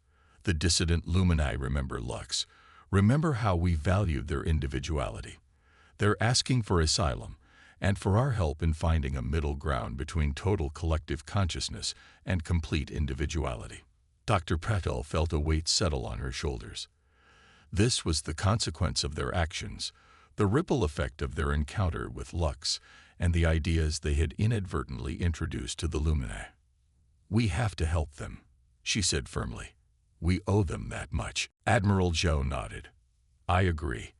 The dissident Lumini remember Lux, remember how we valued their individuality. They're asking for asylum, and for our help in finding a middle ground between total collective consciousness and complete individuality." Dr. Patel felt a weight settle on her shoulders. This was the consequence of their actions, the ripple effect of their encounter with Lux and the ideas they had inadvertently introduced to the Lumini. "We have to help them," she said firmly. "We owe them that much." Admiral Zhou nodded. "I agree.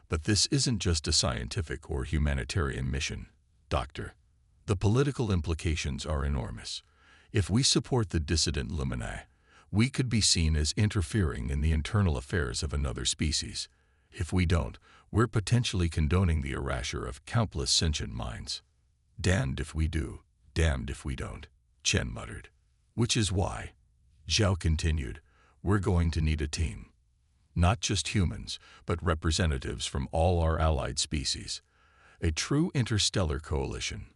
But this isn't just a scientific or humanitarian mission, Doctor. The political implications are enormous. If we support the dissident Lumini, we could be seen as interfering in the internal affairs of another species. If we don't, we're potentially condoning the erasure of countless sentient minds. Damned if we do, damned if we don't," Chen muttered. "Which is why," Zhao continued, "we're going to need a team. Not just humans, but representatives from all our allied species. A true interstellar coalition.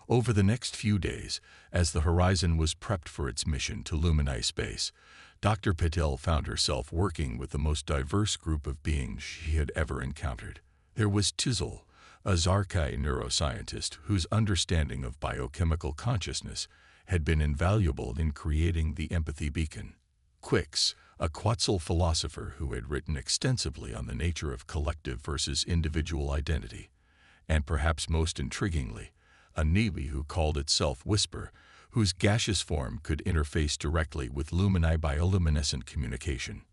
Over the next few days, as the Horizon was prepped for its mission to Lumini space, Dr. Patel found herself working with the most diverse group of beings she had ever encountered. There was Tizzle, a Zarkai neuroscientist whose understanding of biochemical consciousness had been invaluable in creating the empathy beacon. Quix, a Quetzal philosopher who had written extensively on the nature of collective versus individual identity. And perhaps most intriguingly, a Nebi who called itself Whisper, whose gaseous form could interface directly with Lumini bioluminescent communication.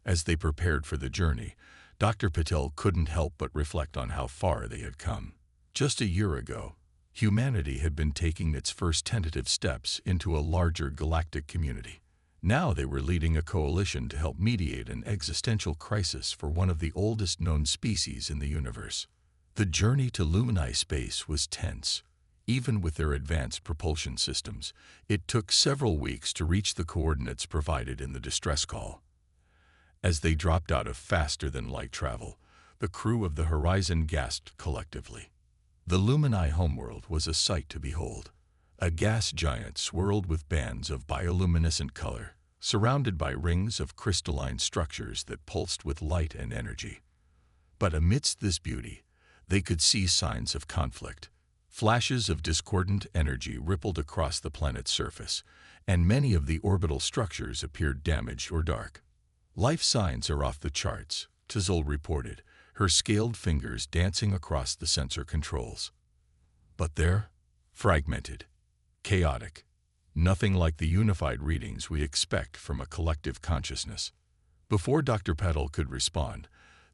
As they prepared for the journey, Dr. Patel couldn't help but reflect on how far they had come. Just a year ago, humanity had been taking its first tentative steps into a larger galactic community. Now they were leading a coalition to help mediate an existential crisis for one of the oldest known species in the universe. The journey to Lumini space was tense. Even with their advanced propulsion systems, it took several weeks to reach the coordinates provided in the distress call. As they dropped out of faster-than-light travel, the crew of the Horizon gasped collectively. The Lumini homeworld was a sight to behold. A gas giant swirled with bands of bioluminescent color, surrounded by rings of crystalline structures that pulsed with light and energy. But amidst this beauty, they could see signs of conflict. Flashes of discordant energy rippled across the planet's surface, and many of the orbital structures appeared damaged or dark. Life signs are off the charts, Tizzle reported, her scaled fingers dancing across the sensor controls. But they're fragmented, chaotic, nothing like the unified readings we expect from a collective consciousness. Before Dr. Patel could respond,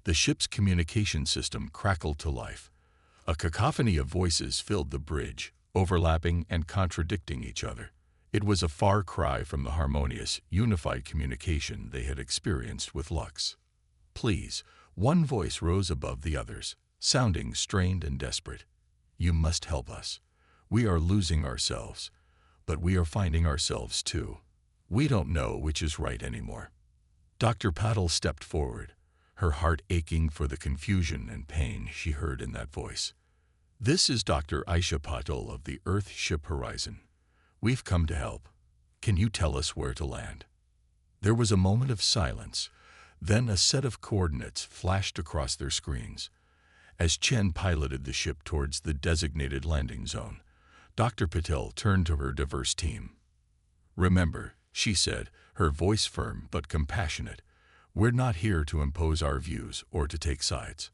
the ship's communication system crackled to life. A cacophony of voices filled the bridge, overlapping and contradicting each other. It was a far cry from the harmonious, unified communication they had experienced with Lux. "Please," one voice rose above the others, sounding strained and desperate. "You must help us. We are losing ourselves, but we are finding ourselves too. We don't know which is right anymore." Dr. Patel stepped forward, her heart aching for the confusion and pain she heard in that voice. "This is Dr. Aisha Patel of the Earth ship Horizon. We've come to help. Can you tell us where to land?" There was a moment of silence, then a set of coordinates flashed across their screens. As Chen piloted the ship towards the designated landing zone, Dr. Patel turned to her diverse team. "Remember," she said, her voice firm but compassionate, "we're not here to impose our views or to take sides.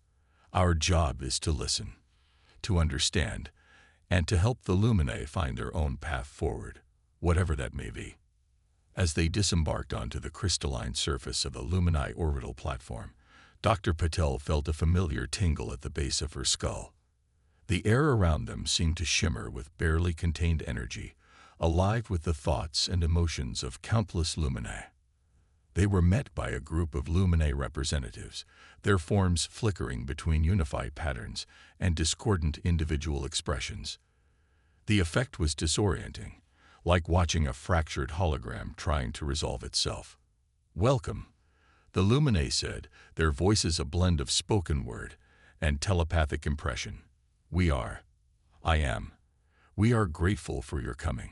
Our job is to listen, to understand, and to help the Lumini find their own path forward, whatever that may be." As they disembarked onto the crystalline surface of the Lumini orbital platform, Dr. Patel felt a familiar tingle at the base of her skull. The air around them seemed to shimmer with barely contained energy, alive with the thoughts and emotions of countless Lumini. They were met by a group of Lumini representatives, their forms flickering between unified patterns and discordant individual expressions. The effect was disorienting, like watching a fractured hologram trying to resolve itself. "Welcome," the Lumini said, their voices a blend of spoken word and telepathic impression. I am. We are grateful for your coming."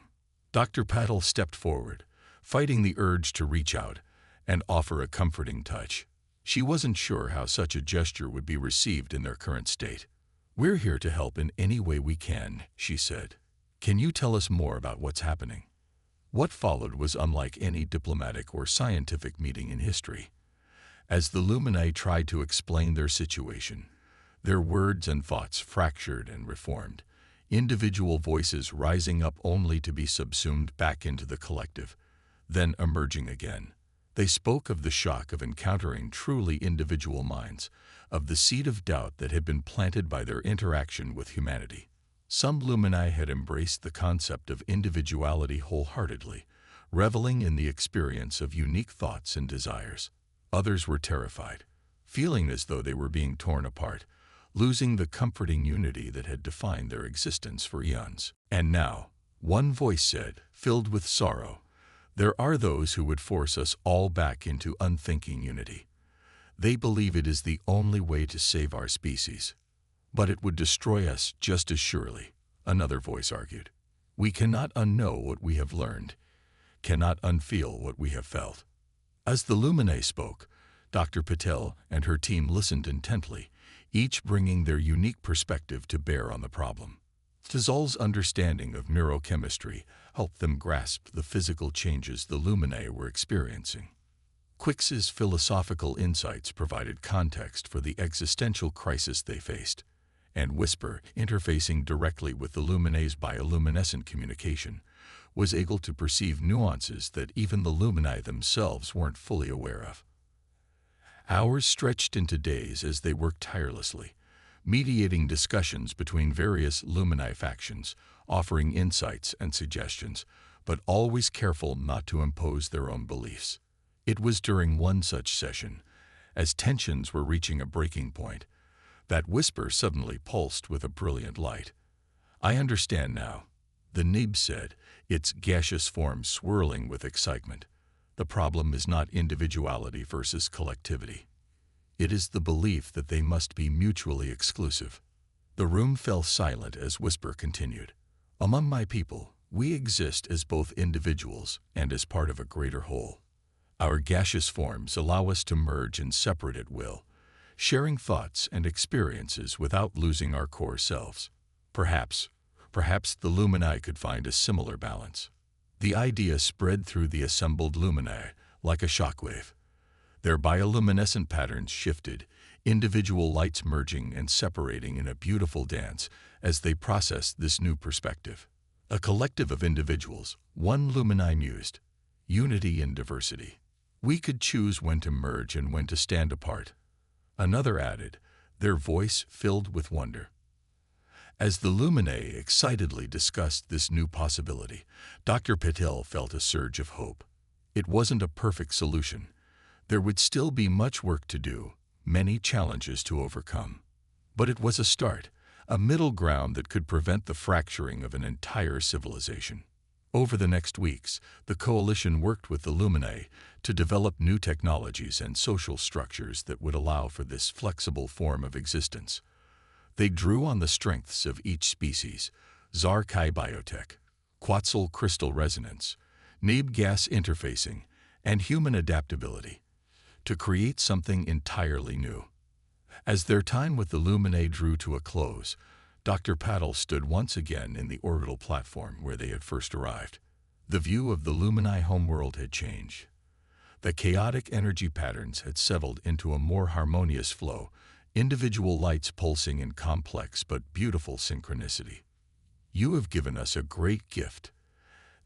Dr. Patel stepped forward, fighting the urge to reach out and offer a comforting touch. She wasn't sure how such a gesture would be received in their current state. "We're here to help in any way we can," she said. "Can you tell us more about what's happening?" What followed was unlike any diplomatic or scientific meeting in history. As the Lumini tried to explain their situation, their words and thoughts fractured and reformed, individual voices rising up only to be subsumed back into the collective, then emerging again. They spoke of the shock of encountering truly individual minds, of the seed of doubt that had been planted by their interaction with humanity. Some Lumini had embraced the concept of individuality wholeheartedly, reveling in the experience of unique thoughts and desires. Others were terrified, feeling as though they were being torn apart, losing the comforting unity that had defined their existence for eons. "And now," one voice said, filled with sorrow, "there are those who would force us all back into unthinking unity. They believe it is the only way to save our species. But it would destroy us just as surely, another voice argued. We cannot unknow what we have learned, cannot unfeel what we have felt. As the Luminae spoke, Dr. Patel and her team listened intently, each bringing their unique perspective to bear on the problem. Tazal's understanding of neurochemistry helped them grasp the physical changes the Luminae were experiencing. Quix's philosophical insights provided context for the existential crisis they faced, and Whisper, interfacing directly with the Luminae's bioluminescent communication, was able to perceive nuances that even the Luminae themselves weren't fully aware of. Hours stretched into days as they worked tirelessly, mediating discussions between various Luminae factions, offering insights and suggestions, but always careful not to impose their own beliefs. It was during one such session, as tensions were reaching a breaking point, that Whisper suddenly pulsed with a brilliant light. "I understand now," the Nib said, its gaseous form swirling with excitement. "The problem is not individuality versus collectivity. It is the belief that they must be mutually exclusive." The room fell silent as Whisper continued. "Among my people, we exist as both individuals and as part of a greater whole. Our gaseous forms allow us to merge and separate at will, sharing thoughts and experiences without losing our core selves. Perhaps the Luminae could find a similar balance." The idea spread through the assembled Luminae like a shockwave. Their bioluminescent patterns shifted, individual lights merging and separating in a beautiful dance as they processed this new perspective. "A collective of individuals," one Luminae mused. "Unity in diversity. We could choose when to merge and when to stand apart." Another added, their voice filled with wonder. As the Luminae excitedly discussed this new possibility, Dr. Patel felt a surge of hope. It wasn't a perfect solution. There would still be much work to do, many challenges to overcome. But it was a start, a middle ground that could prevent the fracturing of an entire civilization. Over the next weeks, the coalition worked with the Luminae to develop new technologies and social structures that would allow for this flexible form of existence. They drew on the strengths of each species: Zarkai biotech, Quetzal crystal resonance, Nib gas interfacing, and human adaptability, to create something entirely new. As their time with the Luminae drew to a close, Dr. Paddle stood once again in the orbital platform where they had first arrived. The view of the Luminae homeworld had changed. The chaotic energy patterns had settled into a more harmonious flow, individual lights pulsing in complex but beautiful synchronicity. "You have given us a great gift,"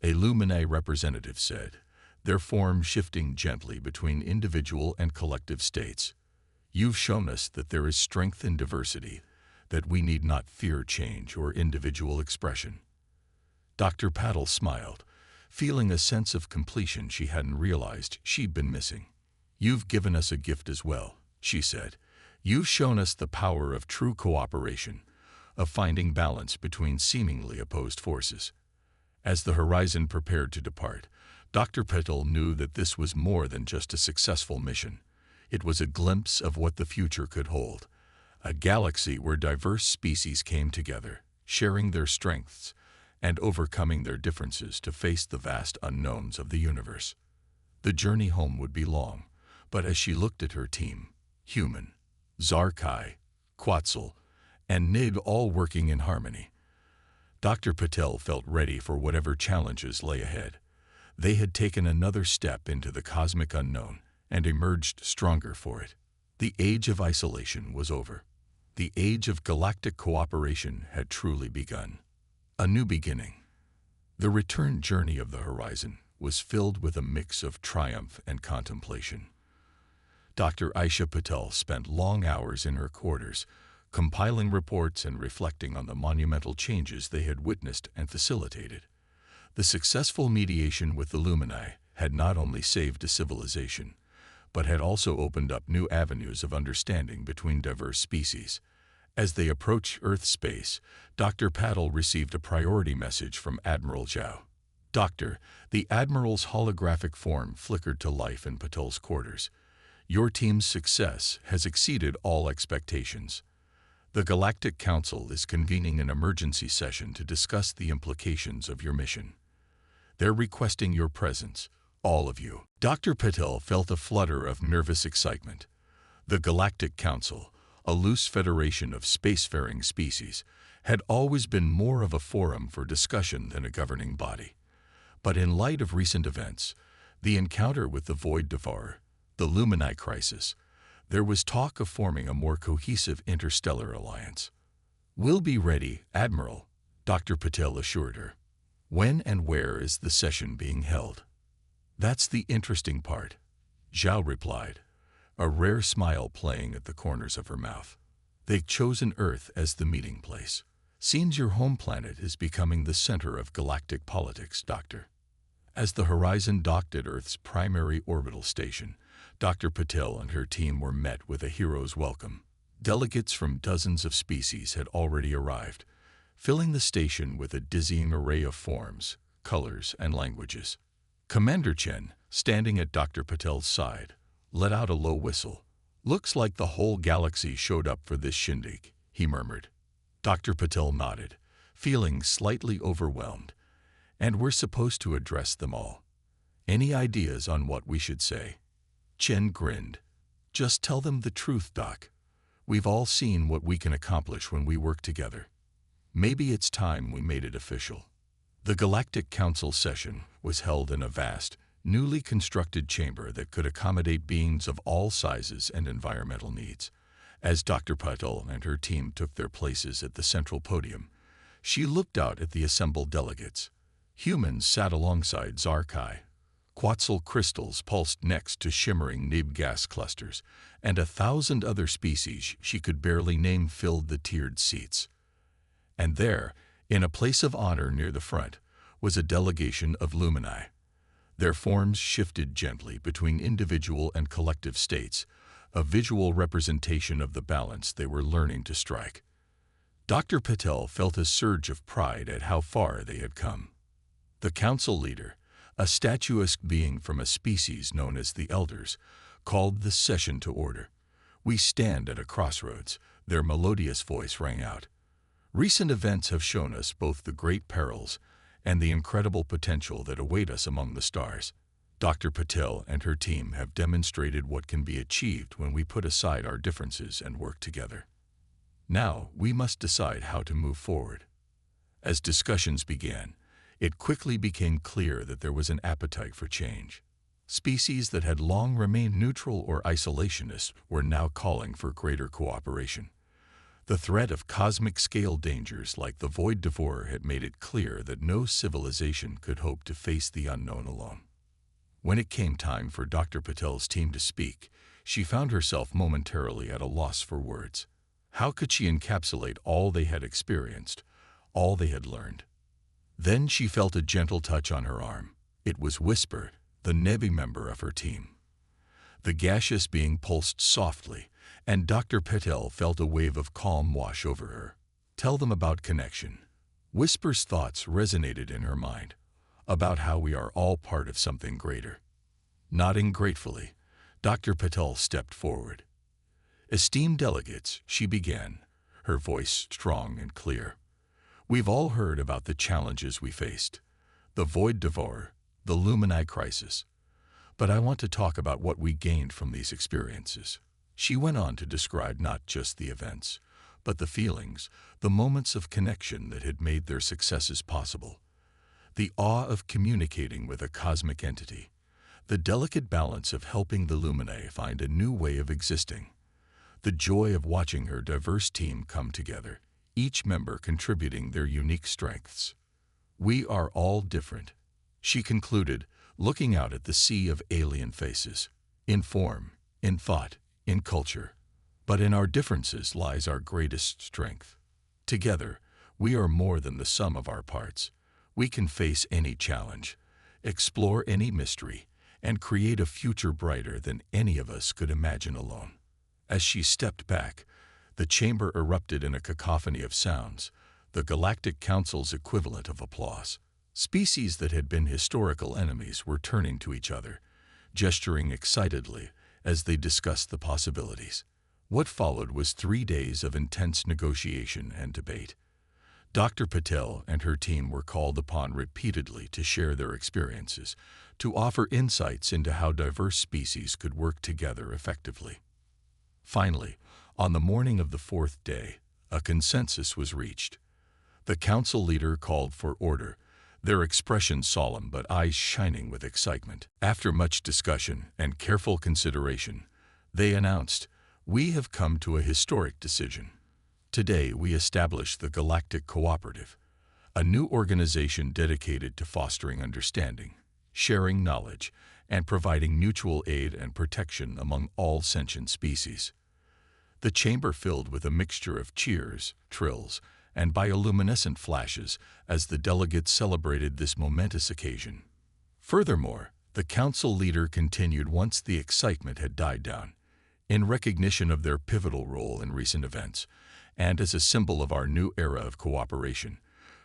a Luminae representative said, their form shifting gently between individual and collective states. "You've shown us that there is strength in diversity, that we need not fear change or individual expression." Dr. Paddle smiled, feeling a sense of completion she hadn't realized she'd been missing. "You've given us a gift as well," she said. "You've shown us the power of true cooperation, of finding balance between seemingly opposed forces." As the Horizon prepared to depart, Dr. Patel knew that this was more than just a successful mission. It was a glimpse of what the future could hold. A galaxy where diverse species came together, sharing their strengths and overcoming their differences to face the vast unknowns of the universe. The journey home would be long, but as she looked at her team, human, Zarkai, Quetzal, and Nib all working in harmony, Dr. Patel felt ready for whatever challenges lay ahead. They had taken another step into the cosmic unknown and emerged stronger for it. The age of isolation was over. The age of galactic cooperation had truly begun. A new beginning. The return journey of the Horizon was filled with a mix of triumph and contemplation. Dr. Aisha Patel spent long hours in her quarters, compiling reports and reflecting on the monumental changes they had witnessed and facilitated. The successful mediation with the Luminae had not only saved a civilization, but had also opened up new avenues of understanding between diverse species. As they approached Earth space, Dr. Paddle received a priority message from Admiral Zhao. "Doctor," the Admiral's holographic form flickered to life in Patel's quarters. Your team's success has exceeded all expectations. The Galactic Council is convening an emergency session to discuss the implications of your mission. They're requesting your presence, all of you. Dr. Patel felt a flutter of nervous excitement. The Galactic Council, a loose federation of spacefaring species, had always been more of a forum for discussion than a governing body. But in light of recent events, the encounter with the Void Devourer, the Lumini crisis, there was talk of forming a more cohesive interstellar alliance. "We'll be ready, Admiral," Dr. Patel assured her. "When and where is the session being held?" "That's the interesting part," Zhao replied, a rare smile playing at the corners of her mouth. "They've chosen Earth as the meeting place. Seems your home planet is becoming the center of galactic politics, Doctor." As the Horizon docked at Earth's primary orbital station, Dr. Patel and her team were met with a hero's welcome. Delegates from dozens of species had already arrived, filling the station with a dizzying array of forms, colors, and languages. Commander Chen, standing at Dr. Patel's side, let out a low whistle. "Looks like the whole galaxy showed up for this shindig," he murmured. Dr. Patel nodded, feeling slightly overwhelmed. "And we're supposed to address them all. Any ideas on what we should say?" Chen grinned. "Just tell them the truth, Doc. We've all seen what we can accomplish when we work together. Maybe it's time we made it official." The Galactic Council session was held in a vast, newly constructed chamber that could accommodate beings of all sizes and environmental needs. As Dr. Patel and her team took their places at the central podium, she looked out at the assembled delegates. Humans sat alongside Zarkai. Quetzal crystals pulsed next to shimmering Nib gas clusters, and 1,000 other species she could barely name filled the tiered seats. And there, in a place of honor near the front, was a delegation of Lumini. Their forms shifted gently between individual and collective states, a visual representation of the balance they were learning to strike. Dr. Patel felt a surge of pride at how far they had come. The council leader, a statuesque being from a species known as the Elders, called the session to order. "We stand at a crossroads," their melodious voice rang out. "Recent events have shown us both the great perils and the incredible potential that await us among the stars. Dr. Patel and her team have demonstrated what can be achieved when we put aside our differences and work together. Now we must decide how to move forward." As discussions began, it quickly became clear that there was an appetite for change. Species that had long remained neutral or isolationist were now calling for greater cooperation. The threat of cosmic-scale dangers like the Void Devourer had made it clear that no civilization could hope to face the unknown alone. When it came time for Dr. Patel's team to speak, she found herself momentarily at a loss for words. How could she encapsulate all they had experienced, all they had learned? Then she felt a gentle touch on her arm. It was Whisper, the Nevi member of her team. The gaseous being pulsed softly, and Dr. Patel felt a wave of calm wash over her. "Tell them about connection." Whisper's thoughts resonated in her mind, about how we are all part of something greater. Nodding gratefully, Dr. Patel stepped forward. "Esteemed delegates," she began, her voice strong and clear. "We've all heard about the challenges we faced, the Void Devourer, the Lumini crisis. But I want to talk about what we gained from these experiences." She went on to describe not just the events, but the feelings, the moments of connection that had made their successes possible. The awe of communicating with a cosmic entity, the delicate balance of helping the Lumini find a new way of existing, the joy of watching her diverse team come together, each member contributing their unique strengths. "We are all different," she concluded, looking out at the sea of alien faces. "In form, in thought, in culture. But in our differences lies our greatest strength. Together, we are more than the sum of our parts. We can face any challenge, explore any mystery, and create a future brighter than any of us could imagine alone." As she stepped back, the chamber erupted in a cacophony of sounds, the Galactic Council's equivalent of applause. Species that had been historical enemies were turning to each other, gesturing excitedly as they discussed the possibilities. What followed was 3 days of intense negotiation and debate. Dr. Patel and her team were called upon repeatedly to share their experiences, to offer insights into how diverse species could work together effectively. Finally, on the morning of the 4th day, a consensus was reached. The council leader called for order, their expressions solemn but eyes shining with excitement. After much discussion and careful consideration, they announced, "We have come to a historic decision. Today we establish the Galactic Cooperative, a new organization dedicated to fostering understanding, sharing knowledge, and providing mutual aid and protection among all sentient species." The chamber filled with a mixture of cheers, trills, and bioluminescent flashes as the delegates celebrated this momentous occasion. Furthermore, the council leader continued once the excitement had died down. In recognition of their pivotal role in recent events, and as a symbol of our new era of cooperation,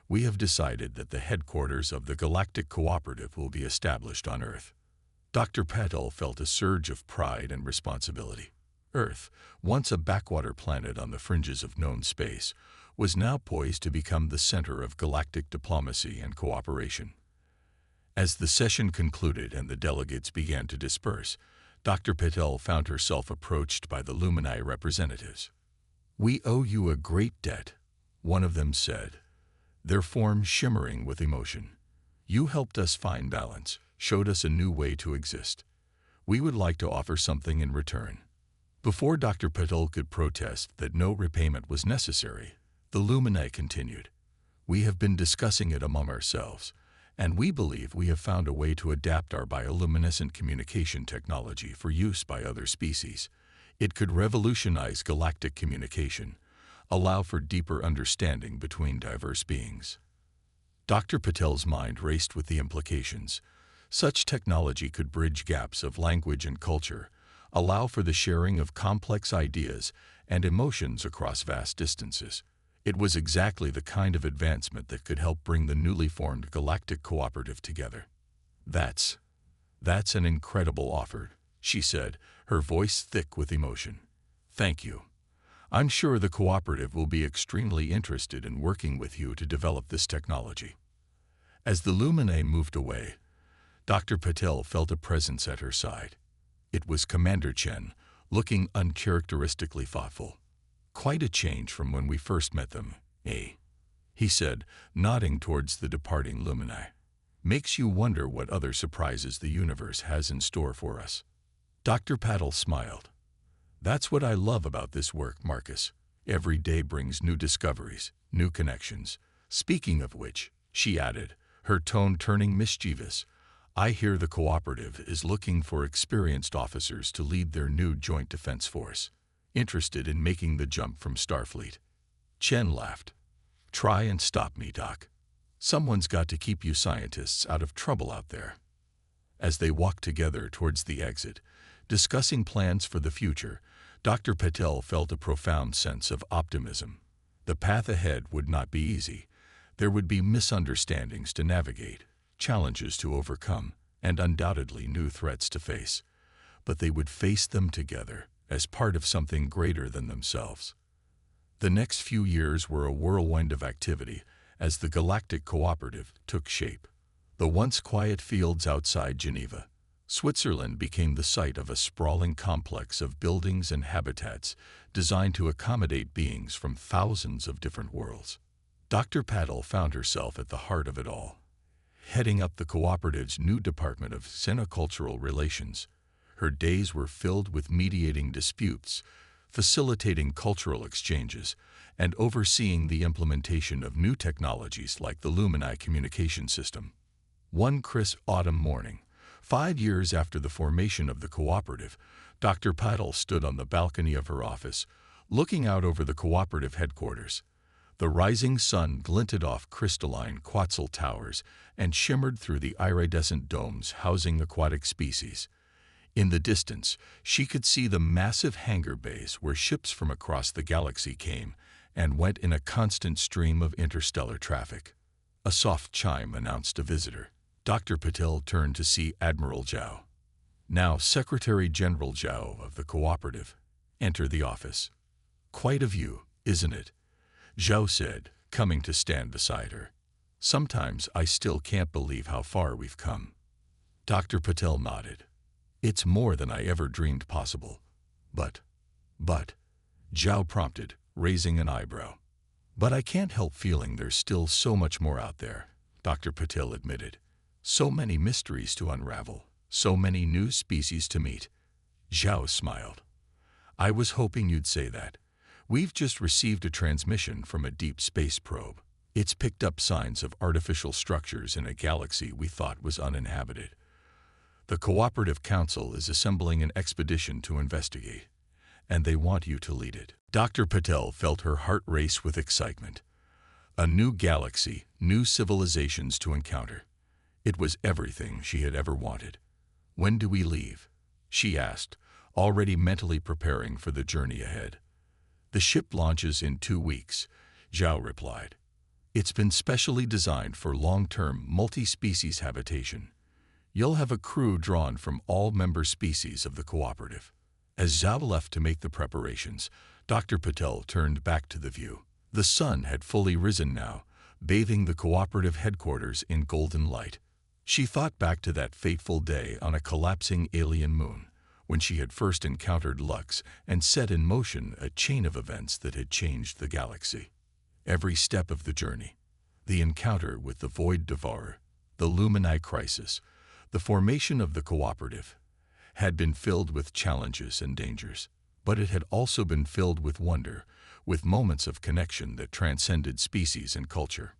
we have decided that the headquarters of the Galactic Cooperative will be established on Earth. Dr. Patel felt a surge of pride and responsibility. Earth, once a backwater planet on the fringes of known space, was now poised to become the center of galactic diplomacy and cooperation. As the session concluded and the delegates began to disperse, Dr. Patel found herself approached by the Lumini representatives. "We owe you a great debt," one of them said, their form shimmering with emotion. "You helped us find balance, showed us a new way to exist. We would like to offer something in return." Before Dr. Patel could protest that no repayment was necessary, the Lumini continued, "We have been discussing it among ourselves, and we believe we have found a way to adapt our bioluminescent communication technology for use by other species. It could revolutionize galactic communication, allow for deeper understanding between diverse beings." Dr. Patel's mind raced with the implications. Such technology could bridge gaps of language and culture, allow for the sharing of complex ideas and emotions across vast distances. It was exactly the kind of advancement that could help bring the newly formed Galactic Cooperative together. That's an incredible offer," she said, her voice thick with emotion. "Thank you. I'm sure the cooperative will be extremely interested in working with you to develop this technology." As the Lumine moved away, Dr. Patel felt a presence at her side. It was Commander Chen, looking uncharacteristically thoughtful. "Quite a change from when we first met them, eh?" he said, nodding towards the departing Lumini. "Makes you wonder what other surprises the universe has in store for us." Dr. Patel smiled. "That's what I love about this work, Marcus. Every day brings new discoveries, new connections. Speaking of which," she added, her tone turning mischievous, "I hear the cooperative is looking for experienced officers to lead their new joint defense force, interested in making the jump from Starfleet." Chen laughed. "Try and stop me, Doc. Someone's got to keep you scientists out of trouble out there." As they walked together towards the exit, discussing plans for the future, Dr. Patel felt a profound sense of optimism. The path ahead would not be easy. There would be misunderstandings to navigate, challenges to overcome, and undoubtedly new threats to face. But they would face them together, as part of something greater than themselves. The next few years were a whirlwind of activity as the Galactic Cooperative took shape. The once quiet fields outside Geneva, Switzerland, became the site of a sprawling complex of buildings and habitats designed to accommodate beings from thousands of different worlds. Dr. Patel found herself at the heart of it all, heading up the cooperative's new Department of Xenocultural Relations. Her days were filled with mediating disputes, facilitating cultural exchanges, and overseeing the implementation of new technologies like the Lumini communication system. One crisp autumn morning, 5 years after the formation of the cooperative, Dr. Patel stood on the balcony of her office, looking out over the cooperative headquarters. The rising sun glinted off crystalline Quetzal towers and shimmered through the iridescent domes housing aquatic species. In the distance, she could see the massive hangar bays where ships from across the galaxy came and went in a constant stream of interstellar traffic. A soft chime announced a visitor. Dr. Patel turned to see Admiral Zhao. Now Secretary General Zhao of the cooperative, entered the office. "Quite a view, isn't it?" Zhao said, coming to stand beside her. "Sometimes I still can't believe how far we've come." Dr. Patel nodded. "It's more than I ever dreamed possible. But, Zhao prompted, raising an eyebrow. "But I can't help feeling there's still so much more out there," Dr. Patel admitted. "So many mysteries to unravel, so many new species to meet." Zhao smiled. "I was hoping you'd say that. We've just received a transmission from a deep space probe. It's picked up signs of artificial structures in a galaxy we thought was uninhabited. The Cooperative Council is assembling an expedition to investigate, and they want you to lead it." Dr. Patel felt her heart race with excitement. A new galaxy, new civilizations to encounter. It was everything she had ever wanted. "When do we leave?" she asked, already mentally preparing for the journey ahead. "The ship launches in 2 weeks," Zhao replied. "It's been specially designed for long-term, multi-species habitation. You'll have a crew drawn from all member species of the cooperative." As Zhao left to make the preparations, Dr. Patel turned back to the view. The sun had fully risen now, bathing the cooperative headquarters in golden light. She thought back to that fateful day on a collapsing alien moon, when she had first encountered Lux and set in motion a chain of events that had changed the galaxy. Every step of the journey, the encounter with the Void Devourer, the Lumini crisis, the formation of the cooperative, had been filled with challenges and dangers, but it had also been filled with wonder, with moments of connection that transcended species and culture.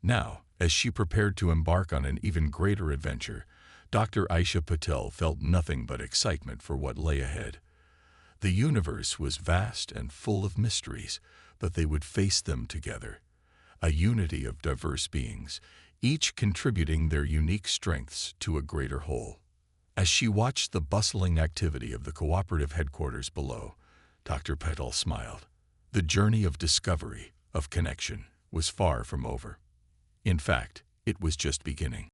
Now, as she prepared to embark on an even greater adventure, Dr. Aisha Patel felt nothing but excitement for what lay ahead. The universe was vast and full of mysteries, but they would face them together. A unity of diverse beings, each contributing their unique strengths to a greater whole. As she watched the bustling activity of the cooperative headquarters below, Dr. Patel smiled. The journey of discovery, of connection, was far from over. In fact, it was just beginning.